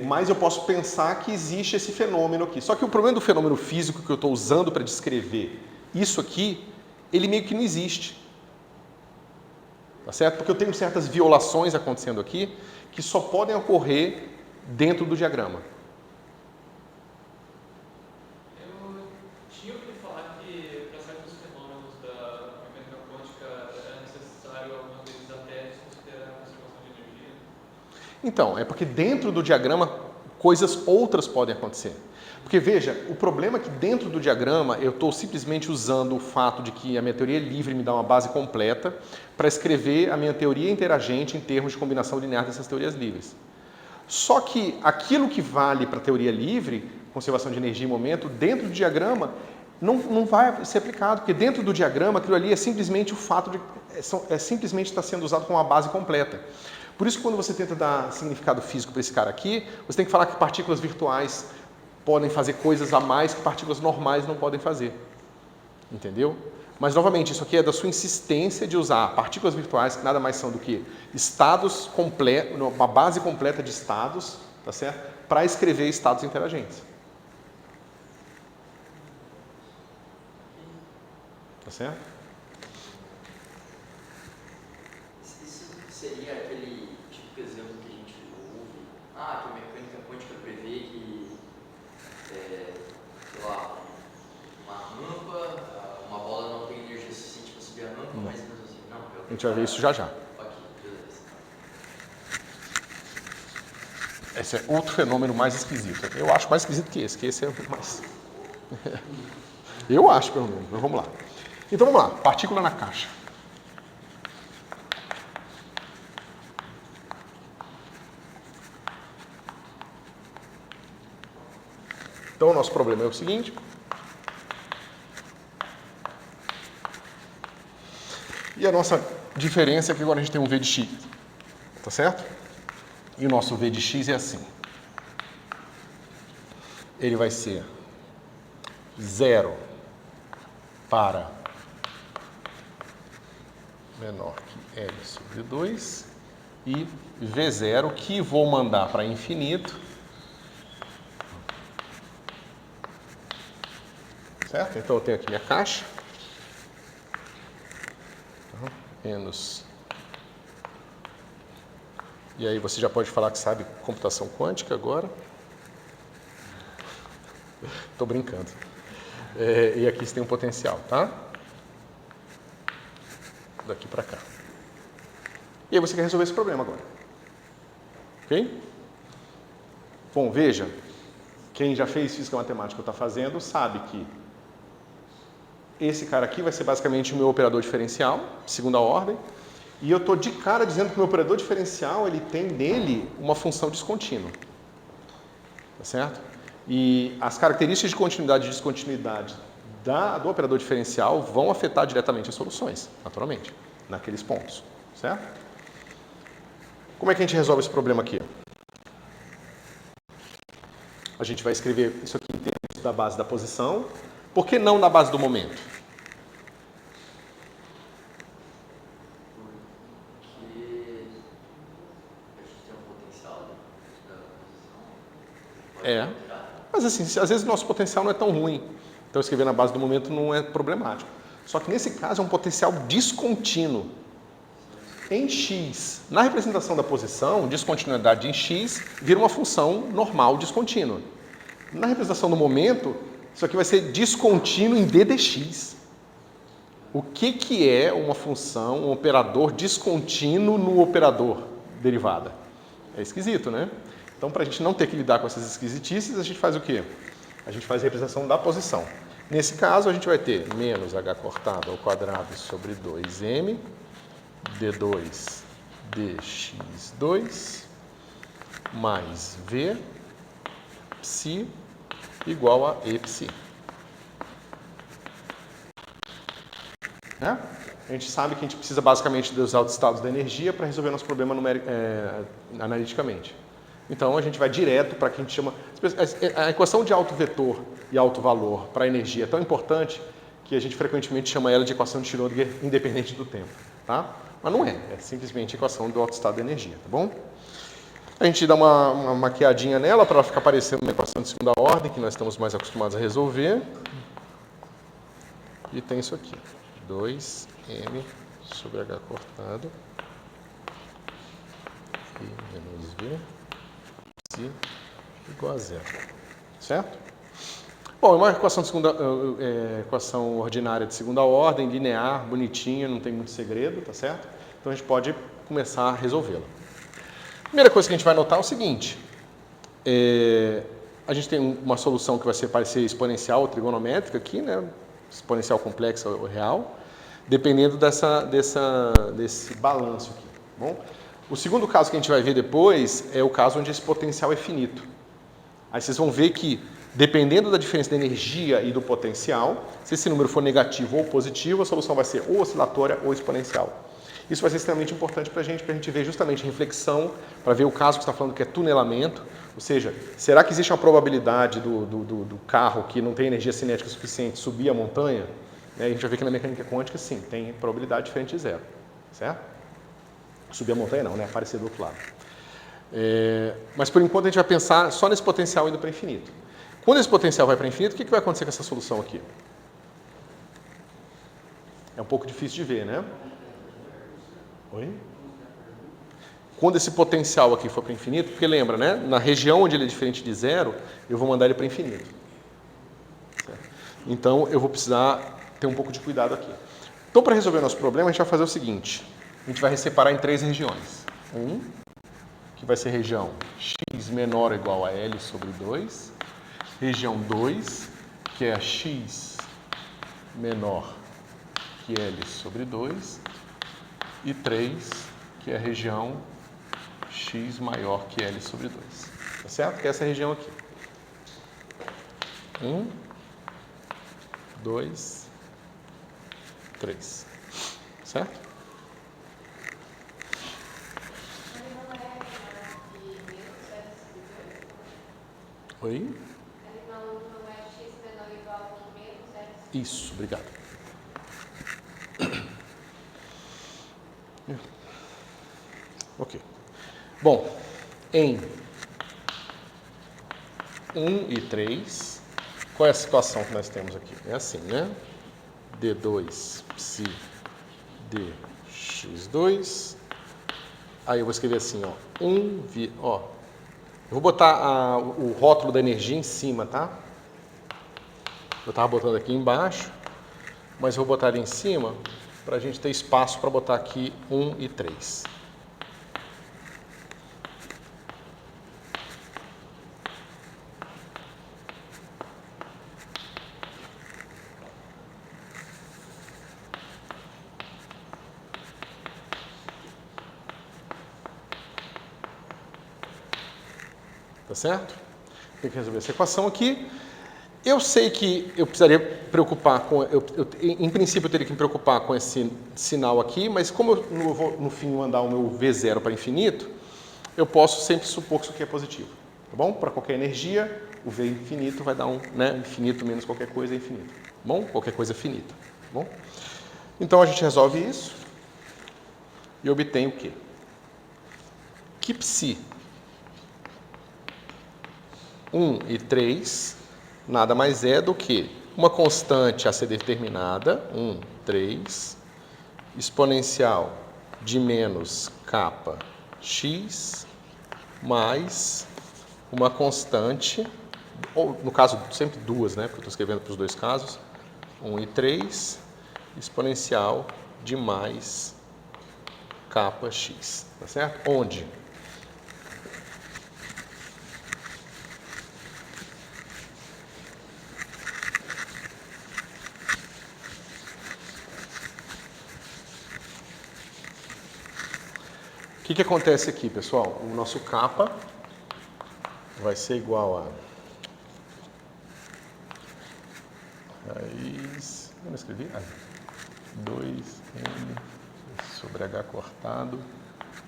Mas eu posso pensar que existe esse fenômeno aqui. Só que o problema do fenômeno físico que eu estou usando para descrever isso aqui, ele meio que não existe. Tá certo? Porque eu tenho certas violações acontecendo aqui que só podem ocorrer dentro do diagrama. Eu tinha ouvido falar que para certos fenômenos da mecânica quântica era necessário algumas vezes até desconsiderar a conservação de energia. Então, é porque dentro do diagrama coisas outras podem acontecer. Porque veja, o problema é que dentro do diagrama eu estou simplesmente usando o fato de que a minha teoria livre me dá uma base completa para escrever a minha teoria interagente em termos de combinação linear dessas teorias livres. Só que aquilo que vale para a teoria livre, conservação de energia e momento, dentro do diagrama não vai ser aplicado, porque dentro do diagrama aquilo ali é simplesmente o fato de simplesmente estar sendo usado como uma base completa. Por isso, quando você tenta dar significado físico para esse cara aqui, você tem que falar que partículas virtuais podem fazer coisas a mais que partículas normais não podem fazer. Entendeu? Mas, novamente, isso aqui é da sua insistência de usar partículas virtuais, que nada mais são do que estados completos, uma base completa de estados, tá certo? Para escrever estados interagentes. Tá certo? Isso seria aquele típico exemplo que a gente ouve, que a mecânica quântica prevê que, sei lá, uma rampa, uma bola não tem energia suficiente para subir a rampa, mas mesmo assim, não. A gente vai ver isso já já. Ok, Esse é outro fenômeno mais esquisito. Eu acho mais esquisito que esse é mais... Eu acho, pelo menos, mas vamos lá. Então vamos lá, partícula na caixa. Então o nosso problema é o seguinte. E a nossa diferença é que agora a gente tem um V de x, tá certo? E o nosso V de x é assim. Ele vai ser 0 para menor que L sobre 2 e V0 que vou mandar para infinito, certo? Então eu tenho aqui minha caixa, menos, e aí você já pode falar que sabe computação quântica agora. Estou brincando. E aqui você tem um potencial, tá? Daqui para cá. E aí você quer resolver esse problema agora. Ok? Bom, veja. Quem já fez física matemática ou está fazendo sabe que esse cara aqui vai ser basicamente o meu operador diferencial, segunda ordem. E eu estou de cara dizendo que o meu operador diferencial ele tem nele uma função descontínua. Tá certo? E as características de continuidade e descontinuidade do operador diferencial vão afetar diretamente as soluções, naturalmente, naqueles pontos, certo? Como é que a gente resolve esse problema aqui? A gente vai escrever isso aqui em termos da base da posição. Por que não na base do momento? Porque a gente tem um potencial da posição. É. Mas assim, às vezes o nosso potencial não é tão ruim. Então escrever na base do momento não é problemático. Só que nesse caso é um potencial descontínuo. Em x, na representação da posição, descontinuidade em x vira uma função normal descontínua. Na representação do momento, isso aqui vai ser descontínuo em d dx. O que é uma função, um operador descontínuo no operador derivada? É esquisito, né? Então, para a gente não ter que lidar com essas esquisitices, a gente faz o quê? A gente faz a representação da posição. Nesse caso, a gente vai ter menos h cortado ao quadrado sobre 2m, d2 dx2, mais v psi igual a e psi. Né? A gente sabe que a gente precisa basicamente dos altos estados da energia para resolver nosso problema analiticamente. Então a gente vai direto para o que a gente chama... A equação de alto vetor e alto valor para a energia é tão importante que a gente frequentemente chama ela de equação de Schrödinger independente do tempo. Tá? Mas não é simplesmente a equação do alto estado da energia, tá bom? A gente dá uma maquiadinha nela para ela ficar parecendo uma equação de segunda ordem, que nós estamos mais acostumados a resolver. E tem isso aqui, 2m sobre h cortado e menos v psi igual a zero, certo? Bom, é uma equação, equação ordinária de segunda ordem, linear, bonitinha, não tem muito segredo, tá certo? Então a gente pode começar a resolvê-la. Primeira coisa que a gente vai notar é o seguinte, a gente tem uma solução que vai parecer exponencial ou trigonométrica aqui, né? Exponencial complexa ou real, dependendo desse balanço aqui. Tá bom? O segundo caso que a gente vai ver depois é o caso onde esse potencial é finito. Aí vocês vão ver que, dependendo da diferença da energia e do potencial, se esse número for negativo ou positivo, a solução vai ser ou oscilatória ou exponencial. Isso vai ser extremamente importante para a gente ver justamente reflexão, para ver o caso que você está falando que é tunelamento, ou seja, será que existe uma probabilidade do carro que não tem energia cinética suficiente subir a montanha? A gente vai ver que na mecânica quântica, sim, tem probabilidade diferente de zero, certo? Subir a montanha não, né? Aparecer do outro lado. Mas por enquanto a gente vai pensar só nesse potencial indo para infinito. Quando esse potencial vai para infinito, o que vai acontecer com essa solução aqui? É um pouco difícil de ver, né? Oi? Quando esse potencial aqui for para infinito, porque lembra, né? Na região onde ele é diferente de zero, eu vou mandar ele para infinito. Certo? Então, eu vou precisar ter um pouco de cuidado aqui. Então, para resolver o nosso problema, a gente vai fazer o seguinte. A gente vai separar em 3 regiões. 1, que vai ser região x menor ou igual a L sobre 2. Região 2, que é x menor que L sobre 2. E 3, que é a região x maior que L sobre 2. Tá certo? Que é essa região aqui. 1, 2, 3. Certo? Ele não é de menos L sobre 2? Oi? Ele não é x menor ou igual que menos L sobre 2? Isso, obrigado. Ok. Bom, em 1 e 3, qual é a situação que nós temos aqui? É assim, né? D2 psi dx2. Aí eu vou escrever assim, ó. Eu vou botar o rótulo da energia em cima, tá? Eu estava botando aqui embaixo, mas eu vou botar ali em cima para a gente ter espaço para botar aqui 1 e 3. Tá certo? Tem que resolver essa equação aqui. Eu sei que eu precisaria preocupar com... em princípio, eu teria que me preocupar com esse sinal aqui, mas como eu vou, no fim, mandar o meu V0 para infinito, eu posso sempre supor que isso aqui é positivo. Tá bom? Para qualquer energia, o V infinito vai dar infinito menos qualquer coisa é infinito. Tá bom? Qualquer coisa é finita. Tá bom? Então, a gente resolve isso e obtém o quê? Que psi 1 e 3 nada mais é do que uma constante a ser determinada, 1, 3, exponencial de menos kappa x, mais uma constante, ou no caso sempre duas, né, porque eu estou escrevendo para os dois casos, 1 e 3, exponencial de mais kappa x, tá certo? Onde? O que acontece aqui, pessoal? O nosso kappa vai ser igual a raiz, eu não escrevi? 2n sobre h cortado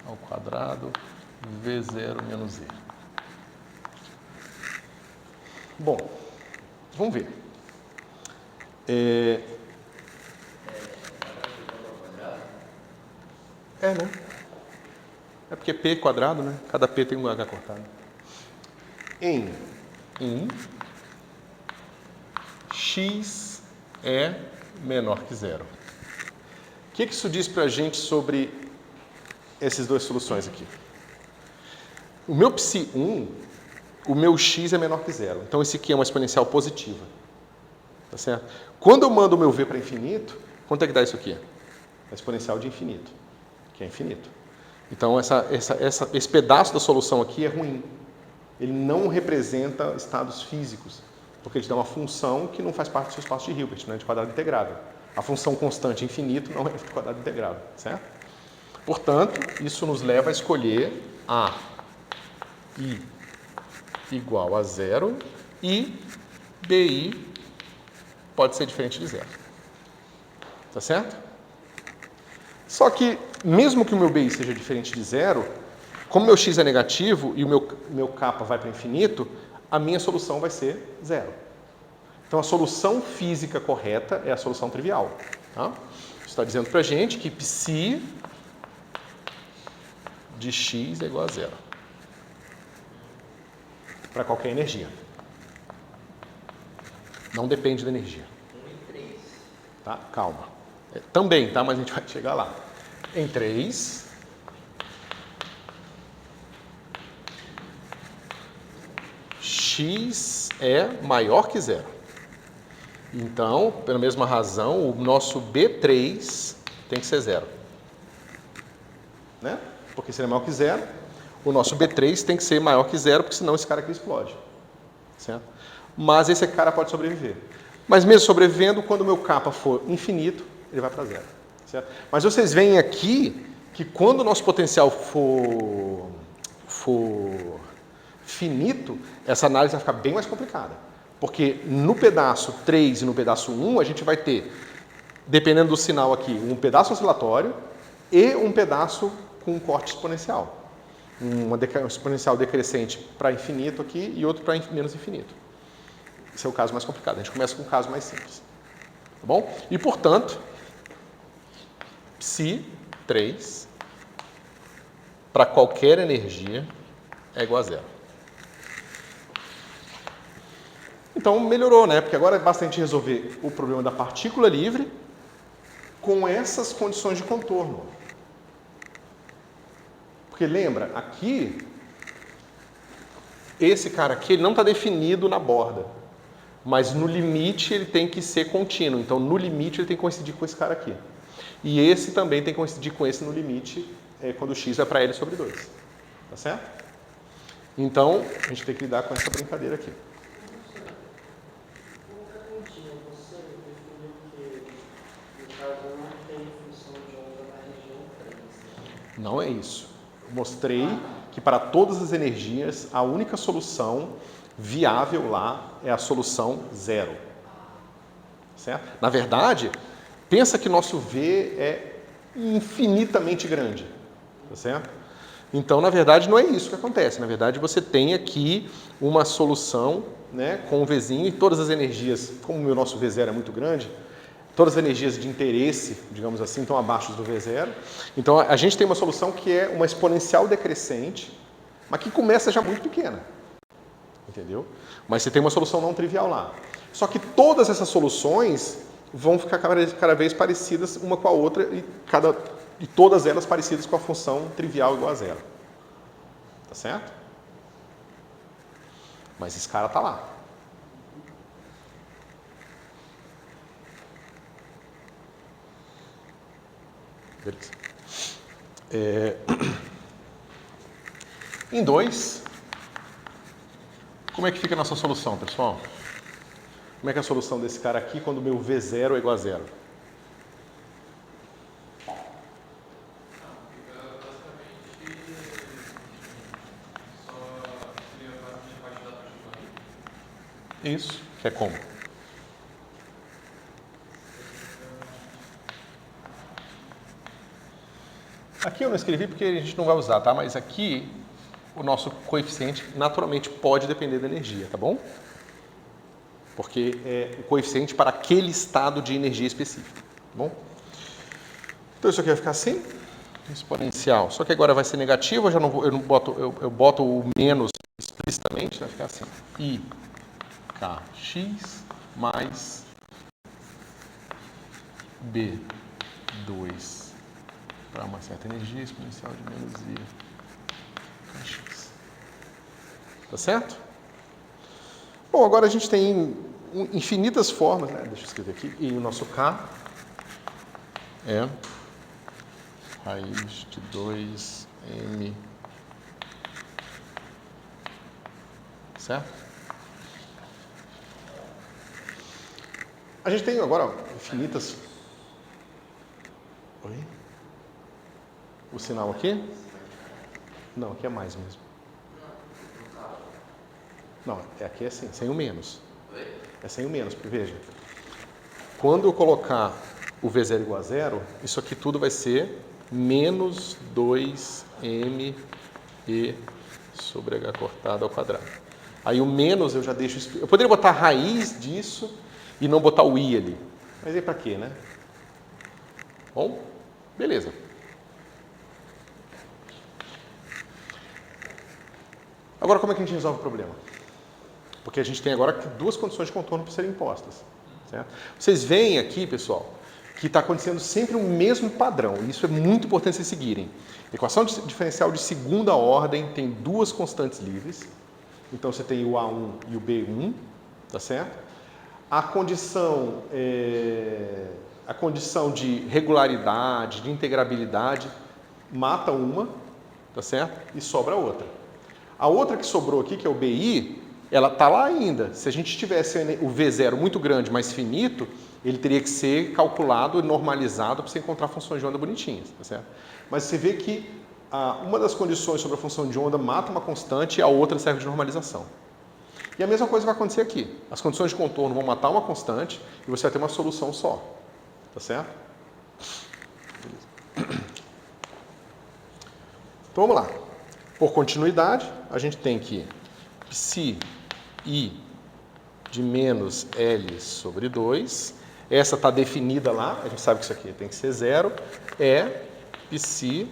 ao quadrado v0 menos e. Bom, vamos ver. Né? É porque p quadrado, né? Cada p tem um h cortado. Em 1, x é menor que zero. O que isso diz para a gente sobre essas duas soluções aqui? O meu psi 1, o meu x é menor que zero. Então, esse aqui é uma exponencial positiva. Tá certo? Quando eu mando o meu v para infinito, quanto é que dá isso aqui? A exponencial de infinito, que é infinito. Então, esse pedaço da solução aqui é ruim. Ele não representa estados físicos, porque ele te dá uma função que não faz parte do seu espaço de Hilbert, não é de quadrado integrável. A função constante infinito não é de quadrado integrável, certo? Portanto, isso nos leva a escolher a i igual a zero e bi pode ser diferente de zero. Tá certo? Só que, mesmo que o meu bi seja diferente de zero, como meu x é negativo e o meu kappa vai para infinito, a minha solução vai ser zero. Então, a solução física correta é a solução trivial. Tá? Isso está dizendo para a gente que psi de x é igual a zero. Para qualquer energia. Não depende da energia. 1 e 3. Tá? Calma. Também, tá? Mas a gente vai chegar lá. Em 3, x é maior que zero. Então, pela mesma razão, o nosso B3 tem que ser zero. Né? Porque se ele é maior que zero, o nosso B3 tem que ser maior que zero, porque senão esse cara aqui explode. Certo? Mas esse cara pode sobreviver. Mas mesmo sobrevivendo, quando o meu kappa for infinito, ele vai para zero. Certo? Mas vocês veem aqui que quando o nosso potencial for finito, essa análise vai ficar bem mais complicada. Porque no pedaço 3 e no pedaço 1, a gente vai ter, dependendo do sinal aqui, um pedaço oscilatório e um pedaço com um corte exponencial. Um exponencial decrescente para infinito aqui e outro para menos infinito. Esse é o caso mais complicado. A gente começa com um caso mais simples. Tá bom? E, portanto, Ψ3 para qualquer energia é igual a zero. Então, melhorou, né? Porque agora basta a gente resolver o problema da partícula livre com essas condições de contorno. Porque lembra, aqui, esse cara aqui ele não está definido na borda, mas no limite ele tem que ser contínuo. Então, no limite ele tem que coincidir com esse cara aqui. E esse também tem que coincidir com esse no limite, quando o x vai para L sobre 2. Tá certo? Então, a gente tem que lidar com essa brincadeira aqui. Uma perguntinha, você definiu que no caso não tem função de onda na região 3, né? Não é isso. Eu mostrei que para todas as energias, a única solução viável lá é a solução zero. Certo? Na verdade, pensa que nosso V é infinitamente grande. Tá certo? Então, na verdade, não é isso que acontece. Na verdade, você tem aqui uma solução, né, com um Vzinho e todas as energias, como o nosso V0 é muito grande, todas as energias de interesse, digamos assim, estão abaixo do V0. Então, a gente tem uma solução que é uma exponencial decrescente, mas que começa já muito pequena. Entendeu? Mas você tem uma solução não trivial lá. Só que todas essas soluções vão ficar cada vez parecidas uma com a outra e todas elas parecidas com a função trivial igual a zero. Tá certo? Mas esse cara tá lá. Beleza. Em 2, como é que fica a nossa solução, pessoal? Como é que é a solução desse cara aqui quando o meu V0 é igual a zero? Isso, que é como? Aqui eu não escrevi porque a gente não vai usar, tá? Mas aqui o nosso coeficiente naturalmente pode depender da energia, tá bom? Porque é o coeficiente para aquele estado de energia específico, tá bom? Então isso aqui vai ficar assim, exponencial. Só que agora vai ser negativo, eu boto o menos explicitamente, vai ficar assim. IKX mais B2 para uma certa energia exponencial de menos IKX. Tá certo? Bom, agora a gente tem infinitas formas, né? Deixa eu escrever aqui. E o nosso K é raiz de 2m. Certo? A gente tem agora infinitas. Oi? O sinal aqui? Não, aqui é mais mesmo. Não, aqui é assim, sem o menos. É sem o menos, porque veja. Quando eu colocar o V0 igual a zero, isso aqui tudo vai ser menos 2m e sobre h cortado ao quadrado. Aí o menos eu já deixo... Eu poderia botar a raiz disso e não botar o i ali. Mas aí pra quê, né? Bom, beleza. Agora, como é que a gente resolve o problema? Porque a gente tem agora duas condições de contorno para serem impostas. Certo? Vocês veem aqui, pessoal, que está acontecendo sempre o mesmo padrão. E isso é muito importante vocês seguirem. Equação diferencial de segunda ordem tem duas constantes livres. Então, você tem o A1 e o B1, tá certo? A condição de regularidade, de integrabilidade, mata uma, tá certo? E sobra outra. A outra que sobrou aqui, que é o BI, ela está lá ainda. Se a gente tivesse o V0 muito grande, mais finito, ele teria que ser calculado e normalizado para você encontrar funções de onda bonitinhas, tá certo? Mas você vê que uma das condições sobre a função de onda mata uma constante e a outra serve de normalização. E a mesma coisa vai acontecer aqui. As condições de contorno vão matar uma constante e você vai ter uma solução só, tá certo? Então vamos lá. Por continuidade, a gente tem que psi I de menos L sobre 2. Essa está definida lá, a gente sabe que isso aqui tem que ser 0. É psi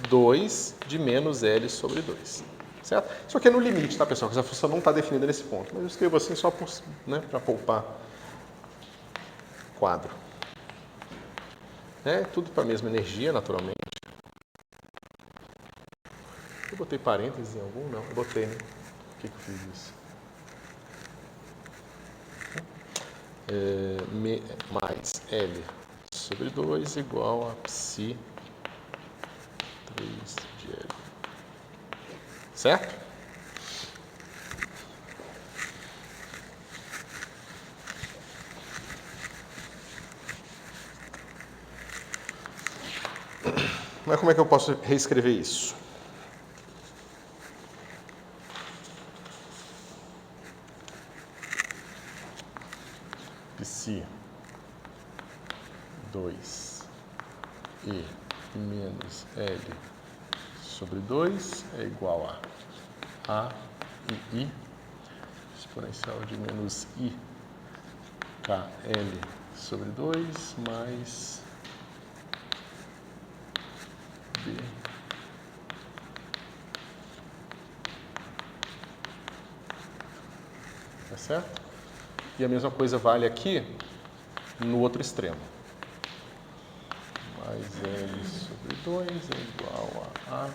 2 de menos L sobre 2. Certo? Isso aqui é no limite, tá, pessoal? Essa função não está definida nesse ponto. Mas eu escrevo assim só para poupar quadro. Tudo para a mesma energia, naturalmente. Eu botei parênteses em algum? Não, eu botei, né? Por que eu fiz isso? Mais L sobre 2 igual a psi 3 de L. Certo? Mas como é que eu posso reescrever isso? Psi 2 e menos L sobre 2 é igual a e I exponencial de menos I KL sobre 2 mais B tá certo? E a mesma coisa vale aqui no outro extremo. Mais L sobre 2 é igual a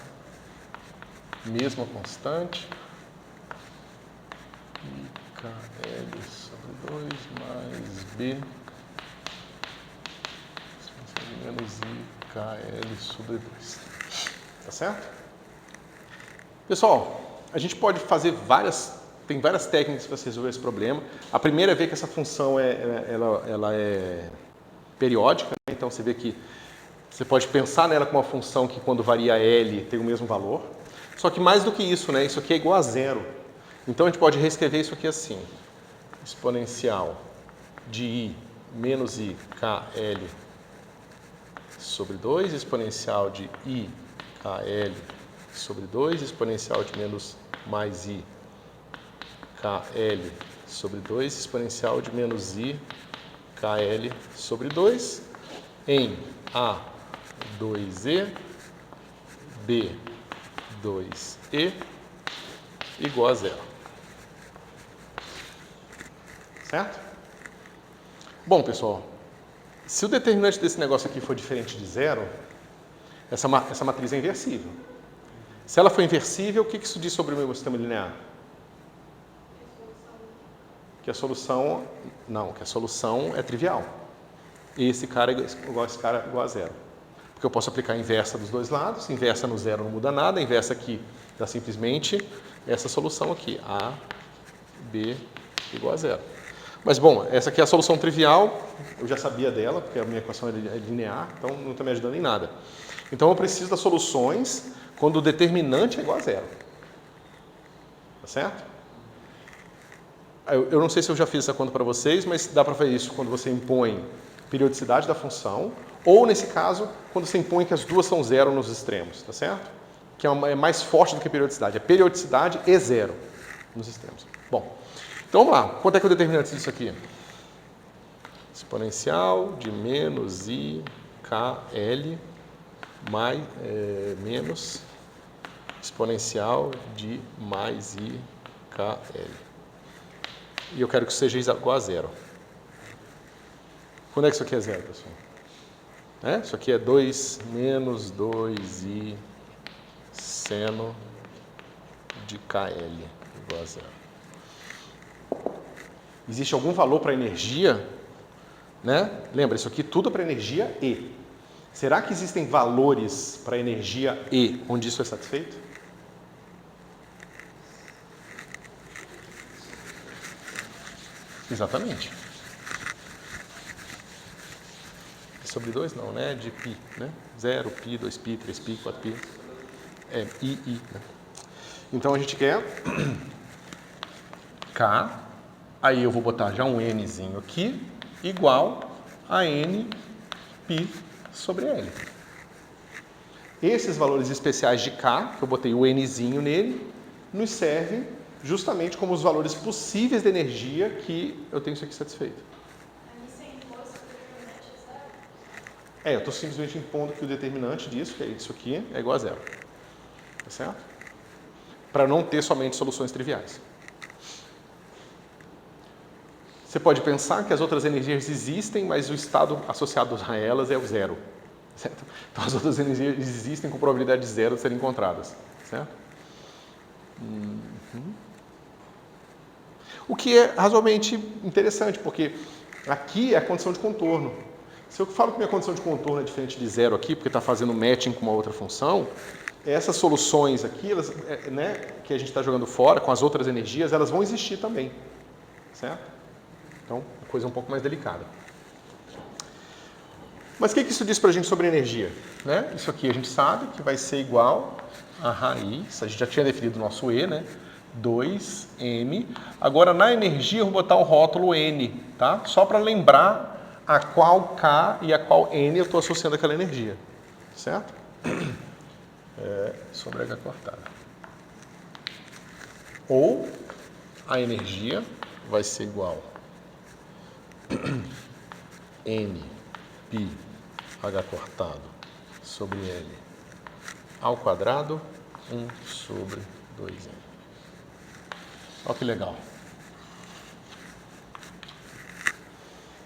mesma constante, IKL sobre 2 mais B menos IKL sobre 2. Tá certo? Pessoal, a gente pode fazer tem várias técnicas para resolver esse problema. A primeira é ver que essa função ela é periódica, né? Então você vê que você pode pensar nela como uma função que quando varia L tem o mesmo valor. Só que mais do que isso, né? Isso aqui é igual a zero. Então a gente pode reescrever isso aqui assim. Exponencial de I menos I KL sobre 2, exponencial de I KL sobre 2, exponencial de menos mais I KL sobre 2, exponencial de menos I KL sobre 2 em A2E B2E igual a zero. Certo? Bom, pessoal, se o determinante desse negócio aqui for diferente de zero, essa matriz é inversível. Se ela for inversível, o que isso diz sobre o meu sistema linear? Que a solução é trivial. E esse cara é igual a esse cara igual a zero. Porque eu posso aplicar a inversa dos dois lados, inversa no zero não muda nada, a inversa aqui dá simplesmente essa solução aqui, A, B igual a zero. Mas, bom, essa aqui é a solução trivial, eu já sabia dela, porque a minha equação é linear, então não está me ajudando em nada. Então, eu preciso das soluções quando o determinante é igual a zero. Tá certo? Eu não sei se eu já fiz essa conta para vocês, mas dá para fazer isso quando você impõe periodicidade da função, ou, nesse caso, quando você impõe que as duas são zero nos extremos, tá certo? Que é mais forte do que a periodicidade. A periodicidade é zero nos extremos. Bom, então vamos lá. Quanto é que é o determinante disso aqui? Exponencial de menos I KL mais, menos exponencial de mais I KL. E eu quero que isso seja igual a zero. Quando é que isso aqui é zero, pessoal? Isso aqui é 2 menos 2i seno de KL igual a zero. Existe algum valor para a energia? Né? Lembra, isso aqui tudo é para energia E. Será que existem valores para a energia E onde isso é satisfeito? Exatamente. Sobre 2 não, né? De π, né? 0, π, 2π, 3π, 4π. É, I, né? Então a gente quer K, aí eu vou botar já um Nzinho aqui, igual a N π sobre L. Esses valores especiais de K, que eu botei o Nzinho nele, nos servem justamente como os valores possíveis de energia que eu tenho isso aqui satisfeito. Aí sem imposto, o determinante é zero? Eu estou simplesmente impondo que o determinante disso, que é isso aqui, é igual a zero. Tá certo? Para não ter somente soluções triviais. Você pode pensar que as outras energias existem, mas o estado associado a elas é o zero. Certo? Então as outras energias existem com probabilidade de zero de serem encontradas. Certo? O que é razoavelmente interessante, porque aqui é a condição de contorno. Se eu falo que minha condição de contorno é diferente de zero aqui, porque está fazendo matching com uma outra função, essas soluções aqui, elas, né, que a gente está jogando fora, com as outras energias, elas vão existir também. Certo? Então, a coisa é um pouco mais delicada. Mas o que isso diz para a gente sobre energia? Né? Isso aqui a gente sabe que vai ser igual a raiz, a gente já tinha definido o nosso E, né? 2m. Agora, na energia, eu vou botar o rótulo N, tá? Só para lembrar a qual K e a qual N eu estou associando aquela energia. Certo? Sobre H cortada. Ou a energia vai ser igual N π H cortado sobre L ao quadrado 1 sobre 2m. Olha que legal.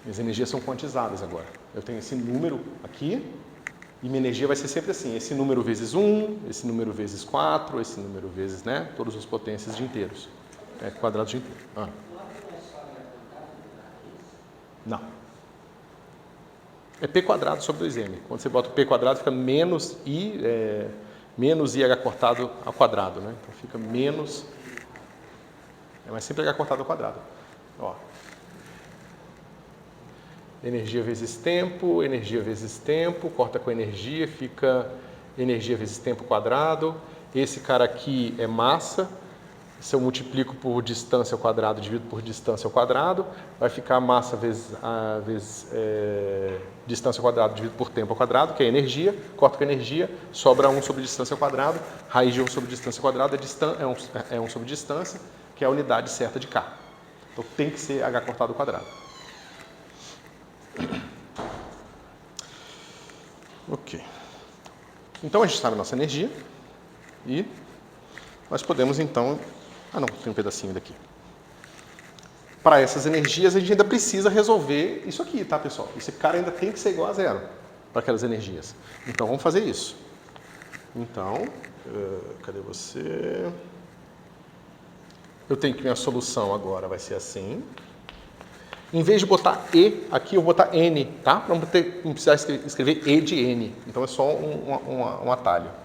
Minhas energias são quantizadas agora. Eu tenho esse número aqui e minha energia vai ser sempre assim. Esse número vezes 1, esse número vezes 4, esse número vezes, né? Todas as potências de inteiros. Quadrados de inteiros. Não. É p quadrado sobre 2m. Quando você bota o p quadrado, fica menos i h cortado ao quadrado, né? Então fica menos... mas sempre h cortado ao quadrado. Ó. Energia vezes tempo, corta com energia, fica energia vezes tempo quadrado. Esse cara aqui é massa. Se eu multiplico por distância ao quadrado, divido por distância ao quadrado, vai ficar massa vezes distância ao quadrado, dividido por tempo ao quadrado, que é energia, corta com energia, sobra 1 sobre distância ao quadrado, raiz de 1 sobre distância ao quadrado é 1 sobre distância, que é a unidade certa de K. Então tem que ser H cortado ao quadrado. Ok. Então a gente sabe a nossa energia e nós podemos então... não, tem um pedacinho daqui. Para essas energias, a gente ainda precisa resolver isso aqui, tá, pessoal? Esse cara ainda tem que ser igual a zero para aquelas energias. Então, vamos fazer isso. Então, cadê você? Eu tenho que minha solução agora vai ser assim. Em vez de botar E aqui, eu vou botar N, tá? Para não precisar escrever E de N. Então, é só um atalho.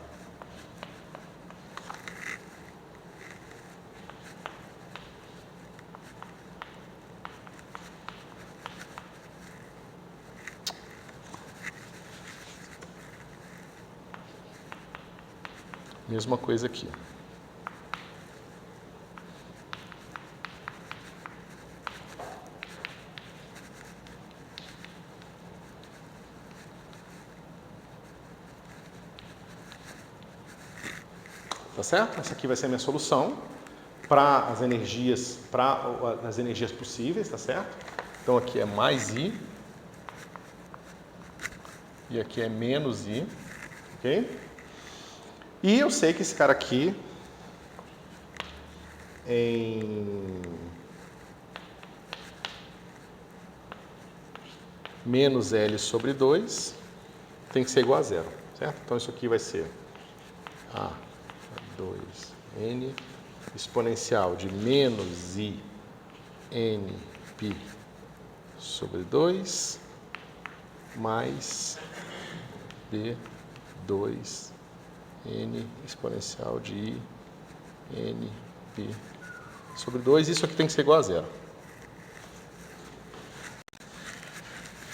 Mesma coisa aqui. Tá certo? Essa aqui vai ser a minha solução para as energias possíveis, tá certo? Então aqui é mais I e aqui é menos I, ok? E eu sei que esse cara aqui, em menos L sobre 2, tem que ser igual a zero, certo? Então isso aqui vai ser A2N exponencial de menos I N π sobre 2 mais B2 N exponencial de I N Pi sobre 2. Isso aqui tem que ser igual a zero.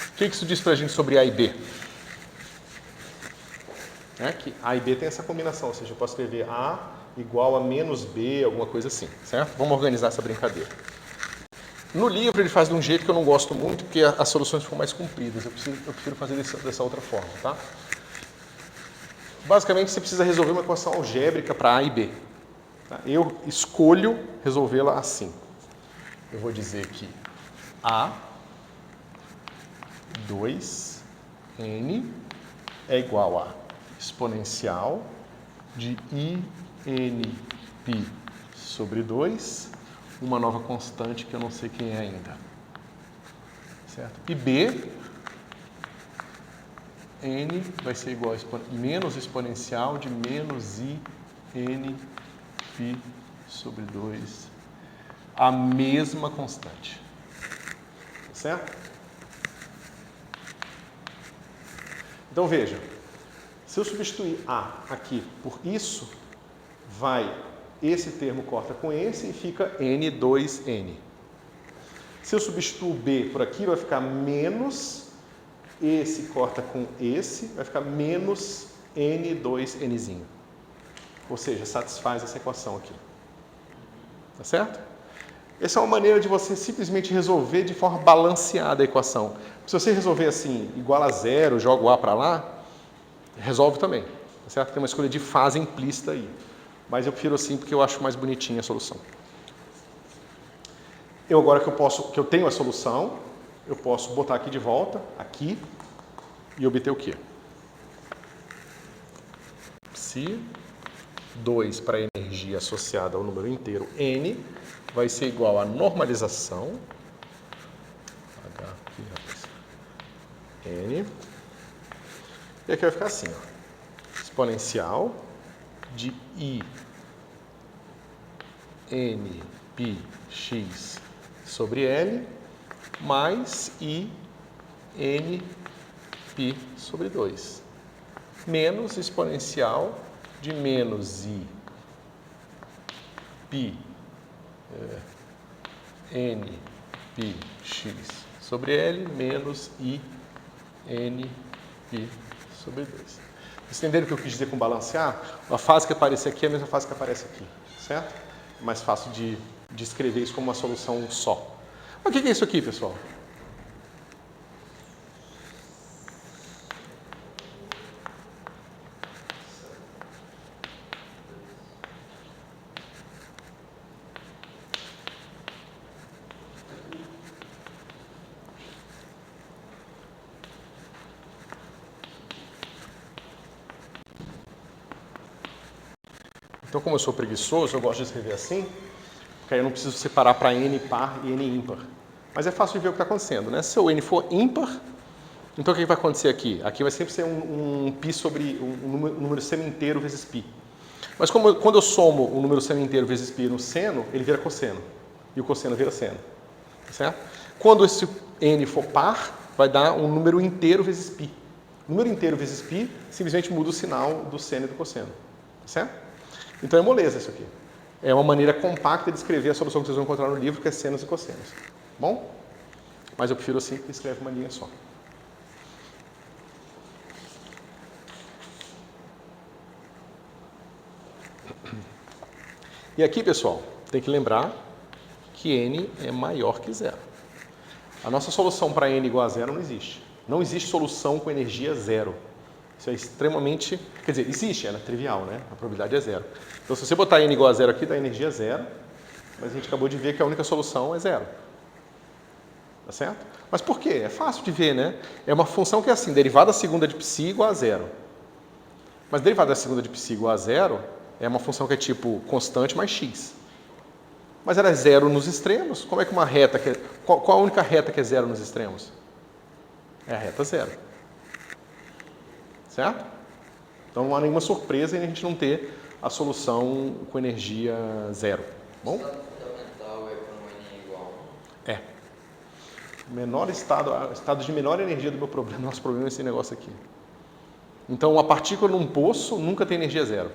O que isso diz para a gente sobre A e B? Que A e B tem essa combinação, ou seja, eu posso escrever A igual a menos B, alguma coisa assim, certo? Vamos organizar essa brincadeira. No livro ele faz de um jeito que eu não gosto muito, porque as soluções ficam mais compridas. Eu prefiro fazer dessa outra forma, tá? Basicamente, você precisa resolver uma equação algébrica para A e B. Tá? Eu escolho resolvê-la assim. Eu vou dizer que A 2N é igual a exponencial de INπ sobre 2, uma nova constante que eu não sei quem é ainda. Certo? E B, N vai ser igual a menos exponencial de menos INπ sobre 2, a mesma constante. Certo? Então veja, se eu substituir A aqui por isso, esse termo corta com esse e fica N2N. Se eu substituo B por aqui, vai ficar menos, esse corta com esse, vai ficar menos N2Nzinho. Ou seja, satisfaz essa equação aqui. Tá certo? Essa é uma maneira de você simplesmente resolver de forma balanceada a equação. Se você resolver assim, igual a zero, joga o A para lá, resolve também. Tá certo? Tem uma escolha de fase implícita aí. Mas eu prefiro assim porque eu acho mais bonitinha a solução. Agora que eu tenho a solução, eu posso botar aqui de volta, aqui, e obter o quê? Se 2 para a energia associada ao número inteiro n vai ser igual a normalização n, e aqui vai ficar assim, ó, exponencial de I n π x sobre L mais I n π sobre 2 menos exponencial de menos I π n π x sobre L menos I n π sobre 2. Vocês entenderam o que eu quis dizer com balancear? A fase que aparece aqui é a mesma fase que aparece aqui, certo? É mais fácil de escrever isso como uma solução só. Mas o que é isso aqui, pessoal? Então, como eu sou preguiçoso, eu gosto de escrever assim, porque aí eu não preciso separar para n par e n ímpar. Mas é fácil de ver o que está acontecendo, né? Se o n for ímpar, então o que vai acontecer aqui? Aqui vai sempre ser um π sobre um número semi-inteiro vezes π. Mas quando eu somo o número semi-inteiro vezes π no seno, ele vira cosseno. E o cosseno vira seno. Certo? Quando esse n for par, vai dar um número inteiro vezes π. Número inteiro vezes π simplesmente muda o sinal do seno e do cosseno. Certo? Então é moleza isso aqui. É uma maneira compacta de escrever a solução que vocês vão encontrar no livro, que é senos e cossenos. Bom? Mas eu prefiro assim, porque escreve uma linha só. E aqui, pessoal, tem que lembrar que n é maior que zero. A nossa solução para n igual a zero não existe. Não existe solução com energia zero. Isso é extremamente... Quer dizer, existe, ela é trivial, né? A probabilidade é zero. Então, se você botar n igual a zero aqui, dá energia zero. Mas a gente acabou de ver que a única solução é zero. Tá certo? Mas por quê? É fácil de ver, né? É uma função que é assim, derivada segunda de π igual a zero. Mas derivada segunda de π igual a zero é uma função que é tipo constante mais x. Mas ela é zero nos extremos. Como é que uma reta... Qual a única reta que é zero nos extremos? É a reta zero. Certo? Então não há nenhuma surpresa em a gente não ter a solução com energia zero. Bom? O estado fundamental é quando n é igual a 1? É. O estado de menor energia do meu problema, nosso problema é esse negócio aqui. Então, uma partícula num poço nunca tem energia zero.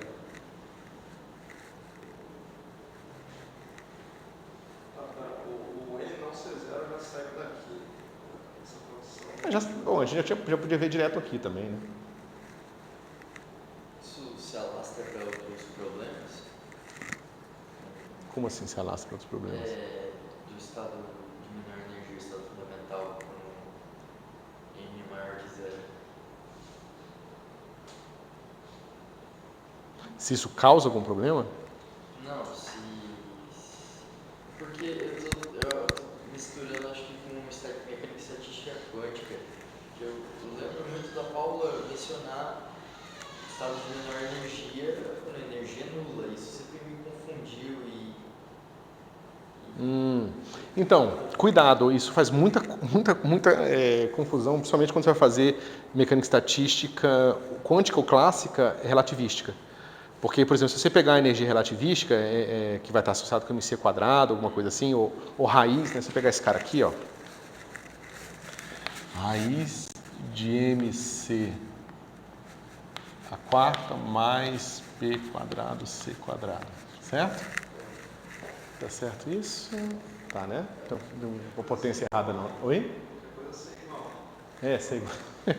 O N não ser zero já sai daqui. Essa condição. Bom, a gente já podia ver direto aqui também, né? Isso se alastra para outros problemas? Como assim se alastra para outros problemas? Do estado de menor energia, estado fundamental, com N maior que zero. Se isso causa algum problema? Não, porque eu tô misturando, acho que com mecânica estatística quântica. Que eu lembro muito da Paula mencionar estado de menor energia, quando a energia é nula. Isso sempre me confundiu Então, cuidado, isso faz muita confusão, principalmente quando você vai fazer mecânica estatística quântica ou clássica relativística. Porque, por exemplo, se você pegar a energia relativística, que vai estar associada com MC quadrado, alguma coisa assim, ou raiz, né? Se você pegar esse cara aqui, ó, raiz de MC a quarta mais P quadrado C quadrado, certo? Tá certo isso? Tá, né? Então, deu uma potência errada não. Oi? Sei igual.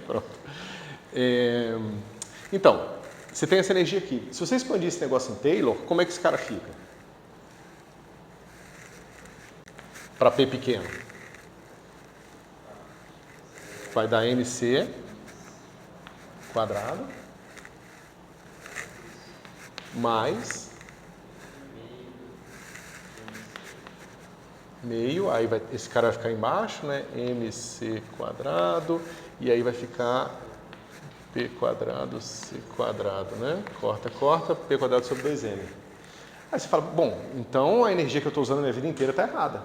Pronto. Então, você tem essa energia aqui. Se você expandir esse negócio em Taylor, como é que esse cara fica? Para P pequeno. Vai dar MC quadrado mais meio, aí esse cara vai ficar embaixo, né? MC quadrado, e aí vai ficar P quadrado, C quadrado, né? Corta, P quadrado sobre 2M. Aí você fala, bom, então a energia que eu estou usando a minha vida inteira está errada.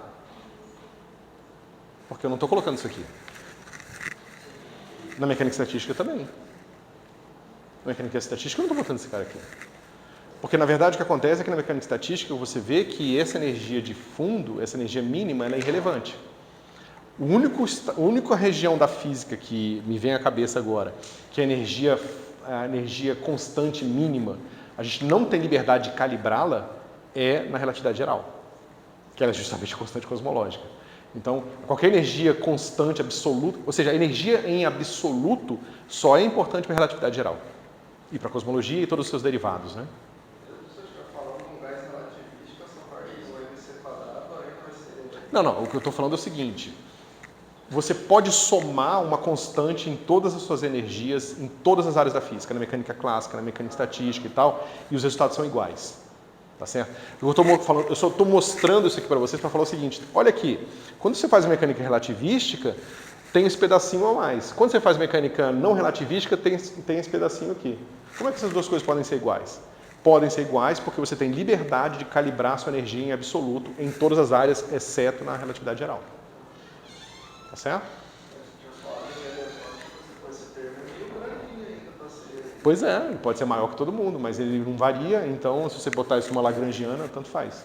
Porque eu não estou colocando isso aqui. Na mecânica estatística também. Na mecânica estatística eu não estou botando esse cara aqui. Porque, na verdade, o que acontece é que na mecânica estatística você vê que essa energia de fundo, essa energia mínima, ela é irrelevante. A única região da física que me vem à cabeça agora, que é a energia constante mínima, a gente não tem liberdade de calibrá-la, é na relatividade geral, que ela é justamente a constante cosmológica. Então, qualquer energia constante, absoluta, ou seja, a energia em absoluto só é importante para a relatividade geral. E para a cosmologia e todos os seus derivados, né? Se eu estiver falando com gás relativístico, essa parte do MC quadrado aí vai ser... Não, o que eu estou falando é o seguinte: você pode somar uma constante em todas as suas energias, em todas as áreas da física, na mecânica clássica, na mecânica estatística e tal, e os resultados são iguais. Tá certo? Eu só estou mostrando isso aqui para vocês para falar o seguinte: olha aqui, quando você faz mecânica relativística, tem esse pedacinho a mais. Quando você faz mecânica não relativística, tem esse pedacinho aqui. Como é que essas duas coisas podem ser iguais? Podem ser iguais porque você tem liberdade de calibrar sua energia em absoluto em todas as áreas, exceto na relatividade geral. Tá certo? Pois é, ele pode ser maior que todo mundo, mas ele não varia, então se você botar isso numa lagrangiana, tanto faz.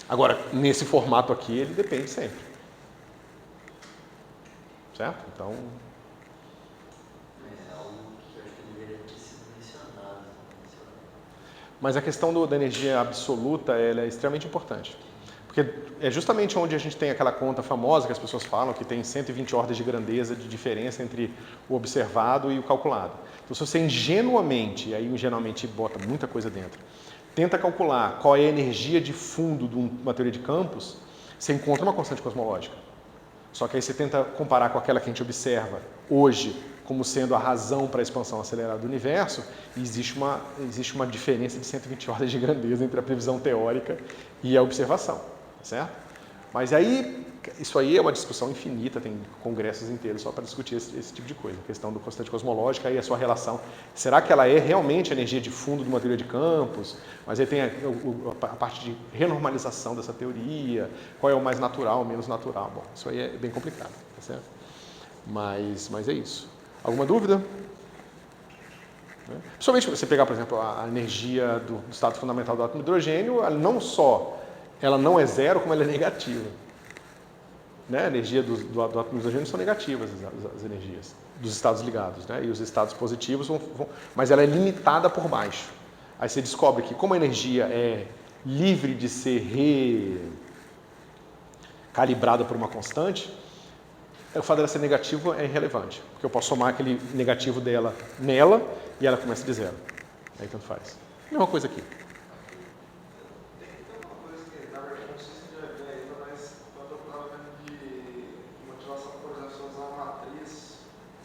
Agora, nesse formato aqui, ele depende sempre. Certo? Então... Mas é algo que eu acho que deveria ter sido mencionado. Mas a questão da energia absoluta, ela é extremamente importante. Porque é justamente onde a gente tem aquela conta famosa que as pessoas falam, que tem 120 ordens de grandeza de diferença entre o observado e o calculado. Então, se você ingenuamente, e aí ingenuamente bota muita coisa dentro, tenta calcular qual é a energia de fundo de uma teoria de campos, você encontra uma constante cosmológica. Só que aí você tenta comparar com aquela que a gente observa hoje como sendo a razão para a expansão acelerada do universo, e existe uma diferença de 120 ordens de grandeza entre a previsão teórica e a observação. Certo? Mas aí, isso aí é uma discussão infinita, tem congressos inteiros só para discutir esse tipo de coisa, a questão do constante cosmológica e a sua relação. Será que ela é realmente a energia de fundo de uma teoria de campos? Mas aí tem a parte de renormalização dessa teoria, qual é o mais natural, o menos natural. Bom, isso aí é bem complicado, tá certo? Mas é isso. Alguma dúvida? Principalmente se você pegar, por exemplo, a energia do estado fundamental do átomo de hidrogênio, ela não é zero, como ela é negativa. né? A energia do átomo de hidrogênio são negativas, as energias dos estados ligados, né? E os estados positivos mas ela é limitada por baixo. Aí você descobre que como a energia é livre de ser recalibrada por uma constante, o fato dela ser negativo é irrelevante, porque eu posso somar aquele negativo dela nela e ela começa de zero. Aí tanto faz. Mesma coisa aqui. Tem uma coisa que, na verdade, não sei se você já viu ainda, mas quando eu estava vendo de motivação, por exemplo, se eu usar uma matriz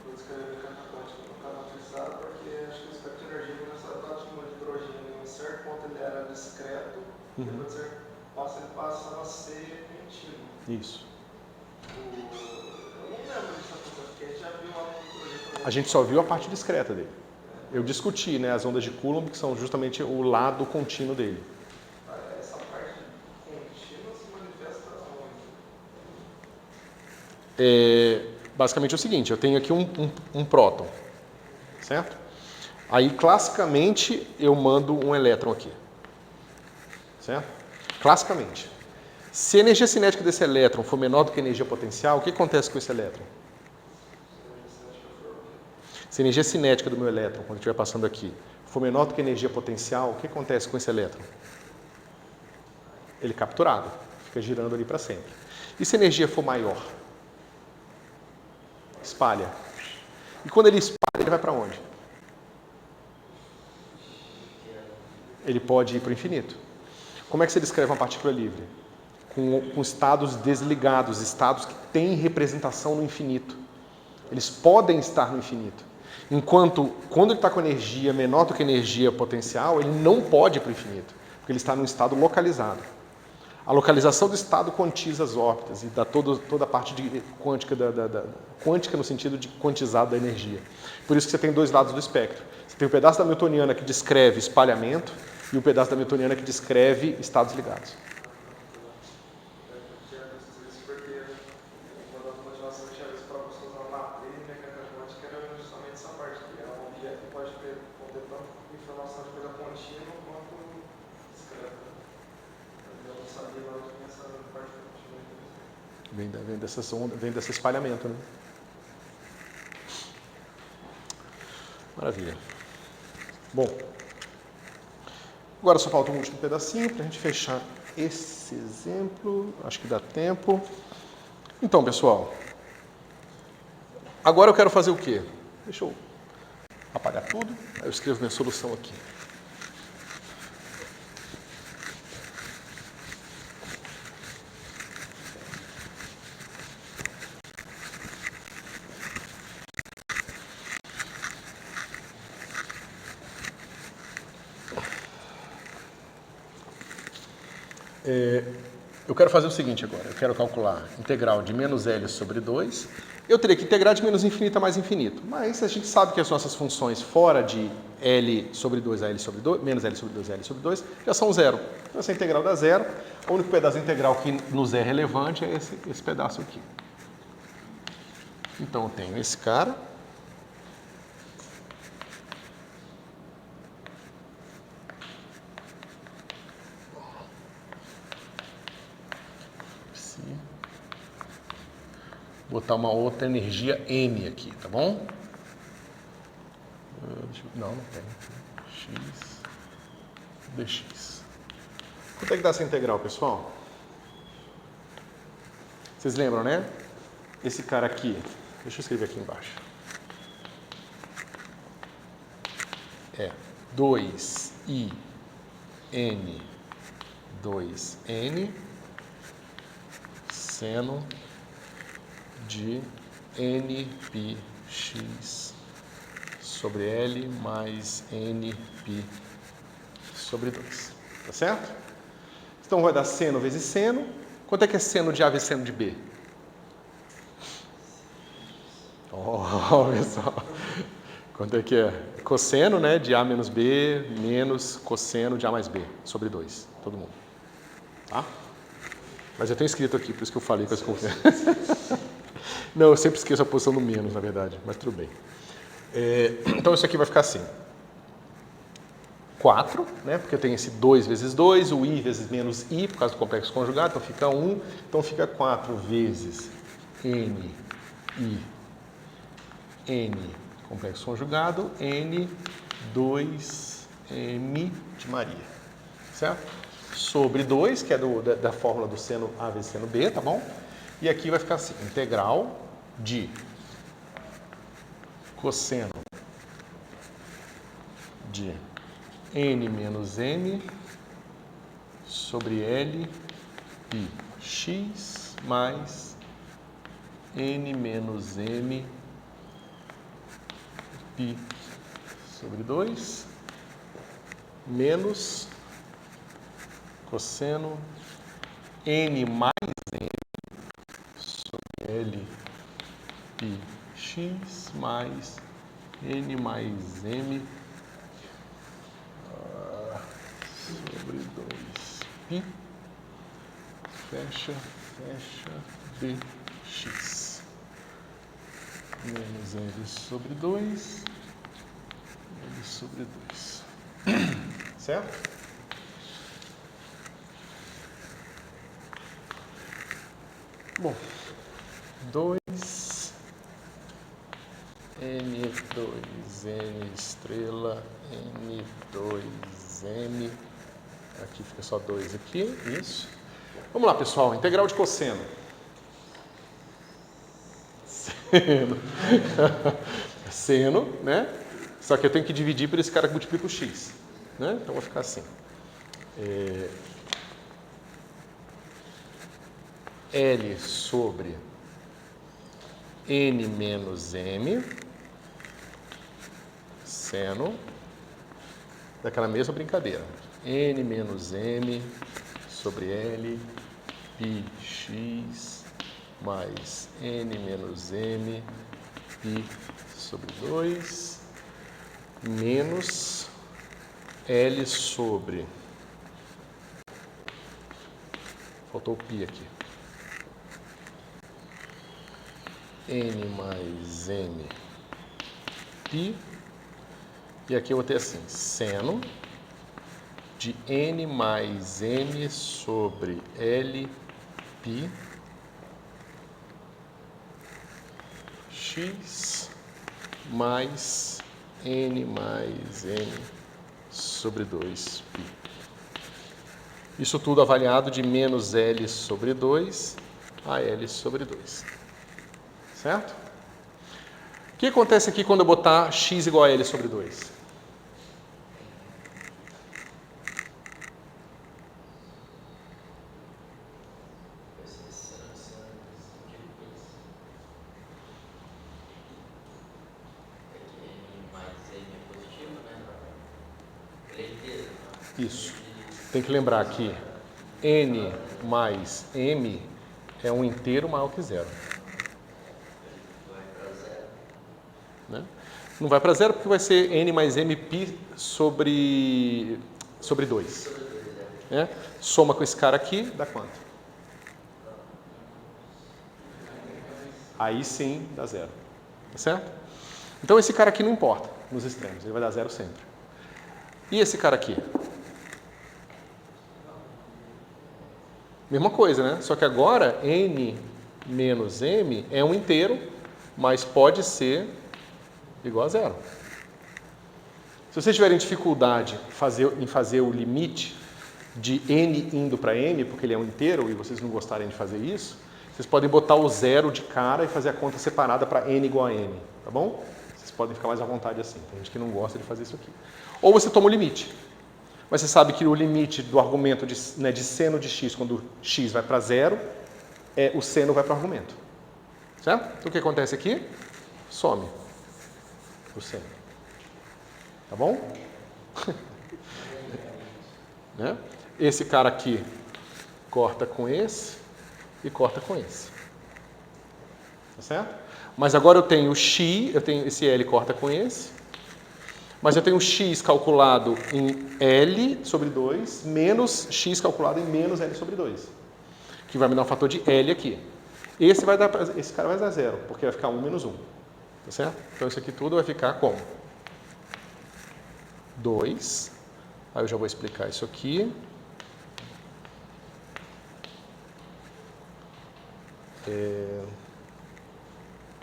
para descrever mecânica quântica no canal utilizado, porque acho que o espectro de energia começou a estar de hidrogênio. Em um certo ponto ele era discreto, depois ele passava a ser contínuo. Isso. Eu não lembro disso acontecendo, porque a gente já viu lá no hidrogênio. A gente só viu a parte discreta dele. Eu discuti, né, as ondas de Coulomb, que são justamente o lado contínuo dele. Essa parte contínua se manifesta onde? Basicamente é o seguinte, eu tenho aqui um próton, certo? Aí, classicamente, eu mando um elétron aqui, certo? Classicamente. Se a energia cinética desse elétron for menor do que a energia potencial, o que acontece com esse elétron? Se a energia cinética do meu elétron, quando estiver passando aqui, for menor do que a energia potencial, o que acontece com esse elétron? Ele é capturado, fica girando ali para sempre. E se a energia for maior? Espalha. E quando ele espalha, ele vai para onde? Ele pode ir para o infinito. Como é que você descreve uma partícula livre? Com estados desligados, estados que têm representação no infinito. Eles podem estar no infinito. Enquanto, quando ele está com energia menor do que a energia potencial, ele não pode ir para o infinito, porque ele está num estado localizado. A localização do estado quantiza as órbitas e dá toda a parte quântica, quântica no sentido de quantizado da energia. Por isso que você tem dois lados do espectro. Você tem o pedaço da newtoniana que descreve espalhamento e o pedaço da newtoniana que descreve estados ligados. Vem desse espalhamento, né? Maravilha. Bom, agora só falta um último pedacinho para a gente fechar esse exemplo. Acho que dá tempo. Então, pessoal, agora eu quero fazer o quê? Deixa eu apagar tudo. Aí eu escrevo minha solução aqui. Eu quero fazer o seguinte agora, eu quero calcular integral de menos L sobre 2, eu teria que integrar de menos infinito a mais infinito, mas a gente sabe que as nossas funções fora de L sobre 2 a L sobre 2, menos L sobre 2 a L sobre 2, já são zero. Então essa integral dá zero, o único pedaço da integral que nos é relevante é esse pedaço aqui. Então eu tenho esse cara, botar uma outra energia M aqui, tá bom? Não tem. X dx. Quanto é que dá essa integral, pessoal? Vocês lembram, né? Esse cara aqui, deixa eu escrever aqui embaixo. É 2i n 2n seno de nπx sobre L mais nπ sobre 2. Tá certo? Então vai dar seno vezes seno. Quanto é que é seno de A vezes seno de B? Pessoal. Quanto é que é? Cosseno, né, de A menos B menos cosseno de A mais B sobre 2. Todo mundo. Tá? Mas eu tenho escrito aqui, por isso que eu falei com as confianças. Não, eu sempre esqueço a posição do menos, na verdade, mas tudo bem. Então isso aqui vai ficar assim. 4, né? Porque eu tenho esse 2 vezes 2, o i vezes menos i, por causa do complexo conjugado, então fica 1. Então fica 4 vezes n, i, n, complexo conjugado, n, 2m de Maria, certo? Sobre 2, que é da fórmula do seno A vezes seno B, tá bom? E aqui vai ficar assim, integral de cosseno de n menos m sobre L pi x mais n menos m pi sobre 2 menos cosseno n mais m sobre L pi x mais n mais m sobre 2π, fecha, dx, menos L sobre 2, L sobre 2, certo? Bom, 2, N2, N estrela, N2M, aqui fica só 2 aqui, isso. Vamos lá, pessoal, integral de cosseno. Seno, né? Só que eu tenho que dividir por esse cara que multiplica o x, né? Então vai ficar assim. L sobre n menos m, seno, daquela mesma brincadeira. N menos m sobre L, pi x, mais n menos m, pi sobre 2, menos L sobre... Faltou o pi aqui. N mais m pi, e aqui eu vou ter assim, seno de n mais m sobre L pi x mais n mais m sobre 2π. Isso tudo avaliado de menos L sobre 2 a L sobre 2. Certo? O que acontece aqui quando eu botar x igual a L sobre 2? Isso. Tem que lembrar que n mais m é um inteiro maior que zero. Né? Não vai para zero porque vai ser n mais m pi sobre 2. Né? Soma com esse cara aqui, dá quanto? Aí sim dá zero. Tá certo? Então esse cara aqui não importa nos extremos, ele vai dar zero sempre. E esse cara aqui? Mesma coisa, né? Só que agora n menos m é um inteiro, mas pode ser igual a zero. Se vocês tiverem dificuldade em fazer o limite de n indo para m, porque ele é um inteiro e vocês não gostarem de fazer isso, vocês podem botar o zero de cara e fazer a conta separada para n igual a m, tá bom? Vocês podem ficar mais à vontade assim, tem gente que não gosta de fazer isso aqui. Ou você toma o limite. Mas você sabe que o limite do argumento de seno de x, quando x vai para zero, o seno vai para o argumento. Certo? Então o que acontece aqui? Some o seno. Tá bom? Né? Esse cara aqui corta com esse e corta com esse. Tá certo? Mas agora eu tenho x, eu tenho esse L corta com esse. Mas eu tenho x calculado em L sobre 2, menos x calculado em menos L sobre 2. Que vai me dar um fator de L aqui. Esse cara vai dar zero, porque vai ficar 1 menos 1. Tá certo? Então isso aqui tudo vai ficar como? 2 Aí eu já vou explicar isso aqui.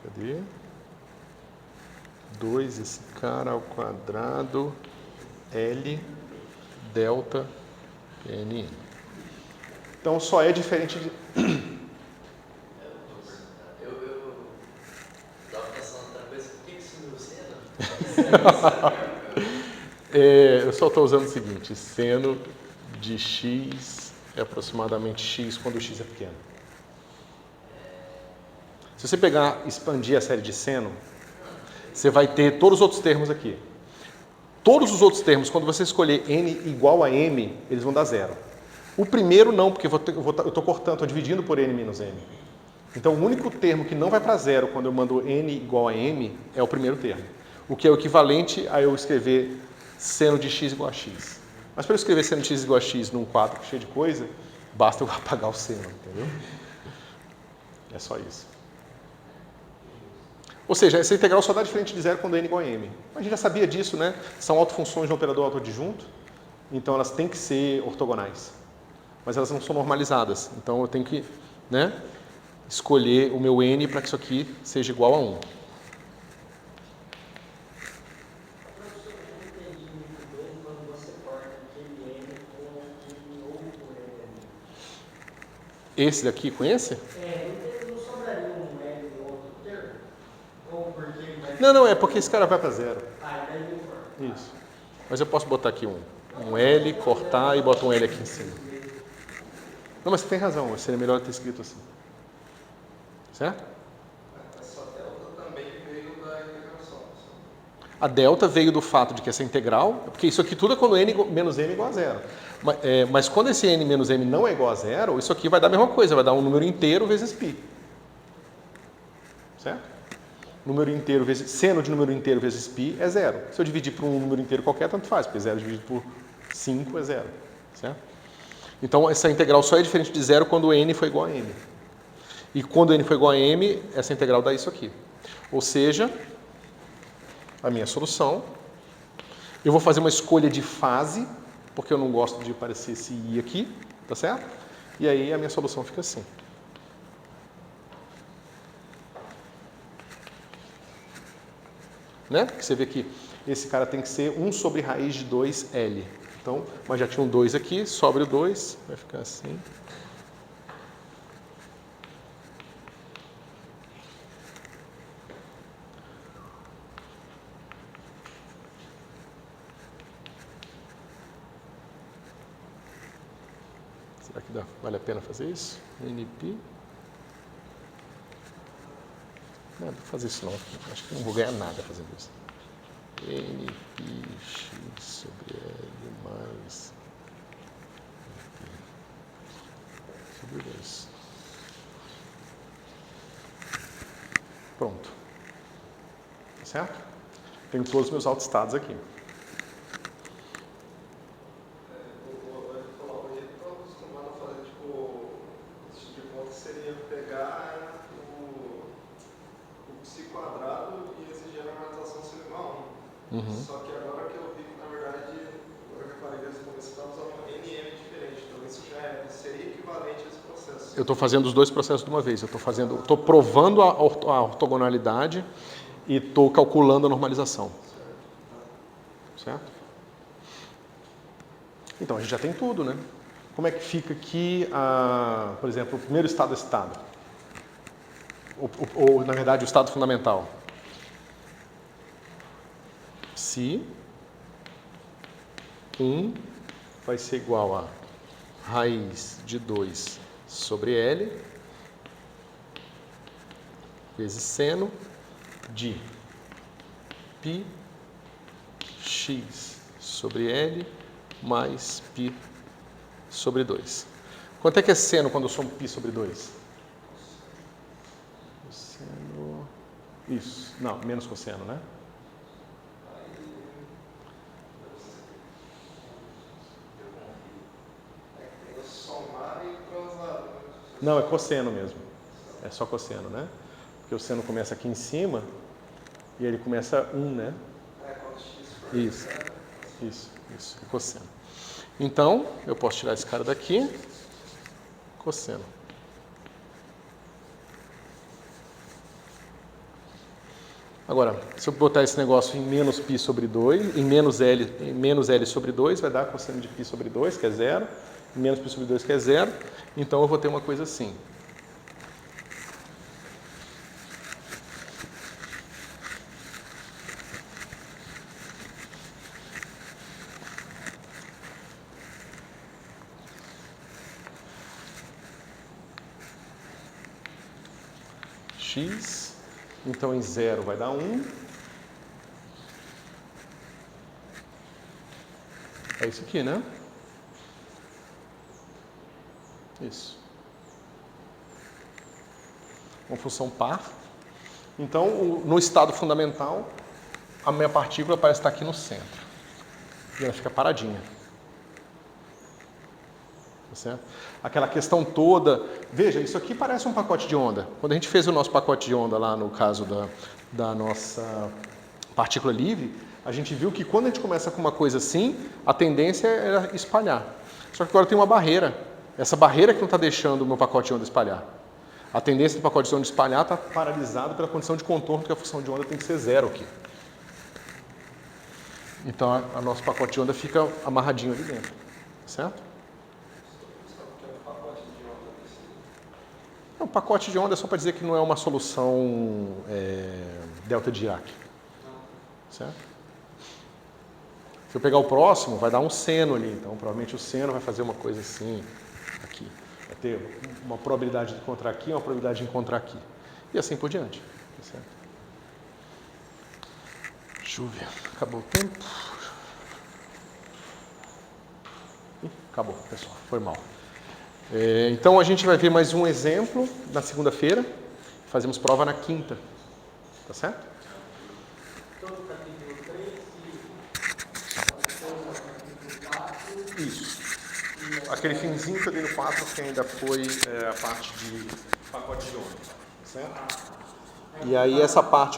Cadê? 2, esse cara ao quadrado, L, delta, PNN. Então só é diferente de... Eu tava pensando outra coisa, por que sumiu o seno? Eu só estou usando o seguinte, seno de x é aproximadamente x quando o x é pequeno. Se você pegar e expandir a série de seno, você vai ter todos os outros termos aqui. Todos os outros termos, quando você escolher n igual a m, eles vão dar zero. O primeiro não, porque eu estou cortando, estou dividindo por n menos m. Então o único termo que não vai para zero quando eu mando n igual a m é o primeiro termo. O que é o equivalente a eu escrever seno de x igual a x. Mas para eu escrever seno de x igual a x num quadro cheio de coisa, basta eu apagar o seno, entendeu? É só isso. Ou seja, essa integral só dá diferente de zero quando n igual a m. A gente já sabia disso, né? São autofunções de um operador autoadjunto, então elas têm que ser ortogonais. Mas elas não são normalizadas. Então eu tenho que, né, escolher o meu n para que isso aqui seja igual a 1. Professor, eu não entendi muito bem quando você corta aquele N com aquele outro N ali. Esse daqui, com esse? Não sobraria um N no outro termo? Ou porque ele vai... Não, é porque esse cara vai para zero. Daí não importa. Isso. Mas eu posso botar aqui um L, cortar e botar um L aqui em cima. Não, mas você tem razão, seria melhor ter escrito assim. Certo? Essa delta também veio da integração. A delta veio do fato de que essa integral, porque isso aqui tudo é quando n menos m é igual a zero. Mas quando esse n menos m não é igual a zero, isso aqui vai dar a mesma coisa, vai dar um número inteiro vezes π. Certo? Número inteiro vezes, seno de número inteiro vezes π é zero. Se eu dividir por um número inteiro qualquer, tanto faz, porque zero dividido por 5 é zero. Certo? Então, essa integral só é diferente de zero quando n for igual a m. E quando n for igual a m, essa integral dá isso aqui. Ou seja, a minha solução, eu vou fazer uma escolha de fase, porque eu não gosto de aparecer esse i aqui, tá certo? E aí a minha solução fica assim. Né? Porque você vê que esse cara tem que ser 1 sobre raiz de 2L. Então, mas já tinha um 2 aqui, sobre o 2, vai ficar assim. Será que vale a pena fazer isso? NP. Não, não vou fazer isso não. Acho que não vou ganhar nada fazendo isso. NPx sobre L mais NP sobre 2. Pronto. Certo? Tenho todos os meus autoestados aqui. Só que agora que eu vi que, na verdade, agora que eu parei desde o começo, você está usando NM diferente. Então, isso já seria equivalente a esse processo. Eu estou fazendo os dois processos de uma vez. Eu estou provando a ortogonalidade e estou calculando a normalização. Certo? Então, a gente já tem tudo, né? Como é que fica aqui, por exemplo, o primeiro estado é estado? Ou, na verdade, o estado fundamental. Se 1 vai ser igual a raiz de 2 sobre L vezes seno de π x sobre L mais π sobre 2. Quanto é que é seno quando eu somo π sobre 2? Cosseno... Isso. Não, menos cosseno, né? Não, é cosseno mesmo. É só cosseno, né? Porque o seno começa aqui em cima e ele começa 1, né? Quando x for Isso. zero, Isso, é cosseno. Então, eu posso tirar esse cara daqui, cosseno. Agora, se eu botar esse negócio em menos π sobre 2, em menos L sobre 2, vai dar cosseno de π sobre 2, que é 0, em menos π sobre 2, que é 0. Então, eu vou ter uma coisa assim. X, então em 0 vai dar 1. É isso aqui, né? Isso. Uma função par. Então, no estado fundamental, a minha partícula parece estar aqui no centro. E ela fica paradinha. Tá certo? Aquela questão toda... Veja, isso aqui parece um pacote de onda. Quando a gente fez o nosso pacote de onda lá no caso da nossa partícula livre, a gente viu que quando a gente começa com uma coisa assim, a tendência era espalhar. Só que agora tem uma barreira. Essa barreira que não está deixando o meu pacote de onda espalhar. A tendência do pacote de onda espalhar está paralisada pela condição de contorno, que a função de onda tem que ser 0 aqui. Então, a nosso pacote de onda fica amarradinho ali dentro. Certo? O pacote de onda é só para dizer que não é uma solução delta de Dirac. Certo? Se eu pegar o próximo, vai dar um seno ali. Então, provavelmente o seno vai fazer uma coisa assim, aqui. Vai ter uma probabilidade de encontrar aqui, uma probabilidade de encontrar aqui. E assim por diante. Certo? Deixa eu ver. Acabou o tempo. Ih, acabou, pessoal. Foi mal. Então, a gente vai ver mais um exemplo na segunda-feira. Fazemos prova na quinta. Tá certo? Todo o capítulo 3 e depois o capítulo 4. Isso. Aquele finzinho que eu dei no 4, que ainda foi a parte de pacote de onda. Certo? E aí, essa parte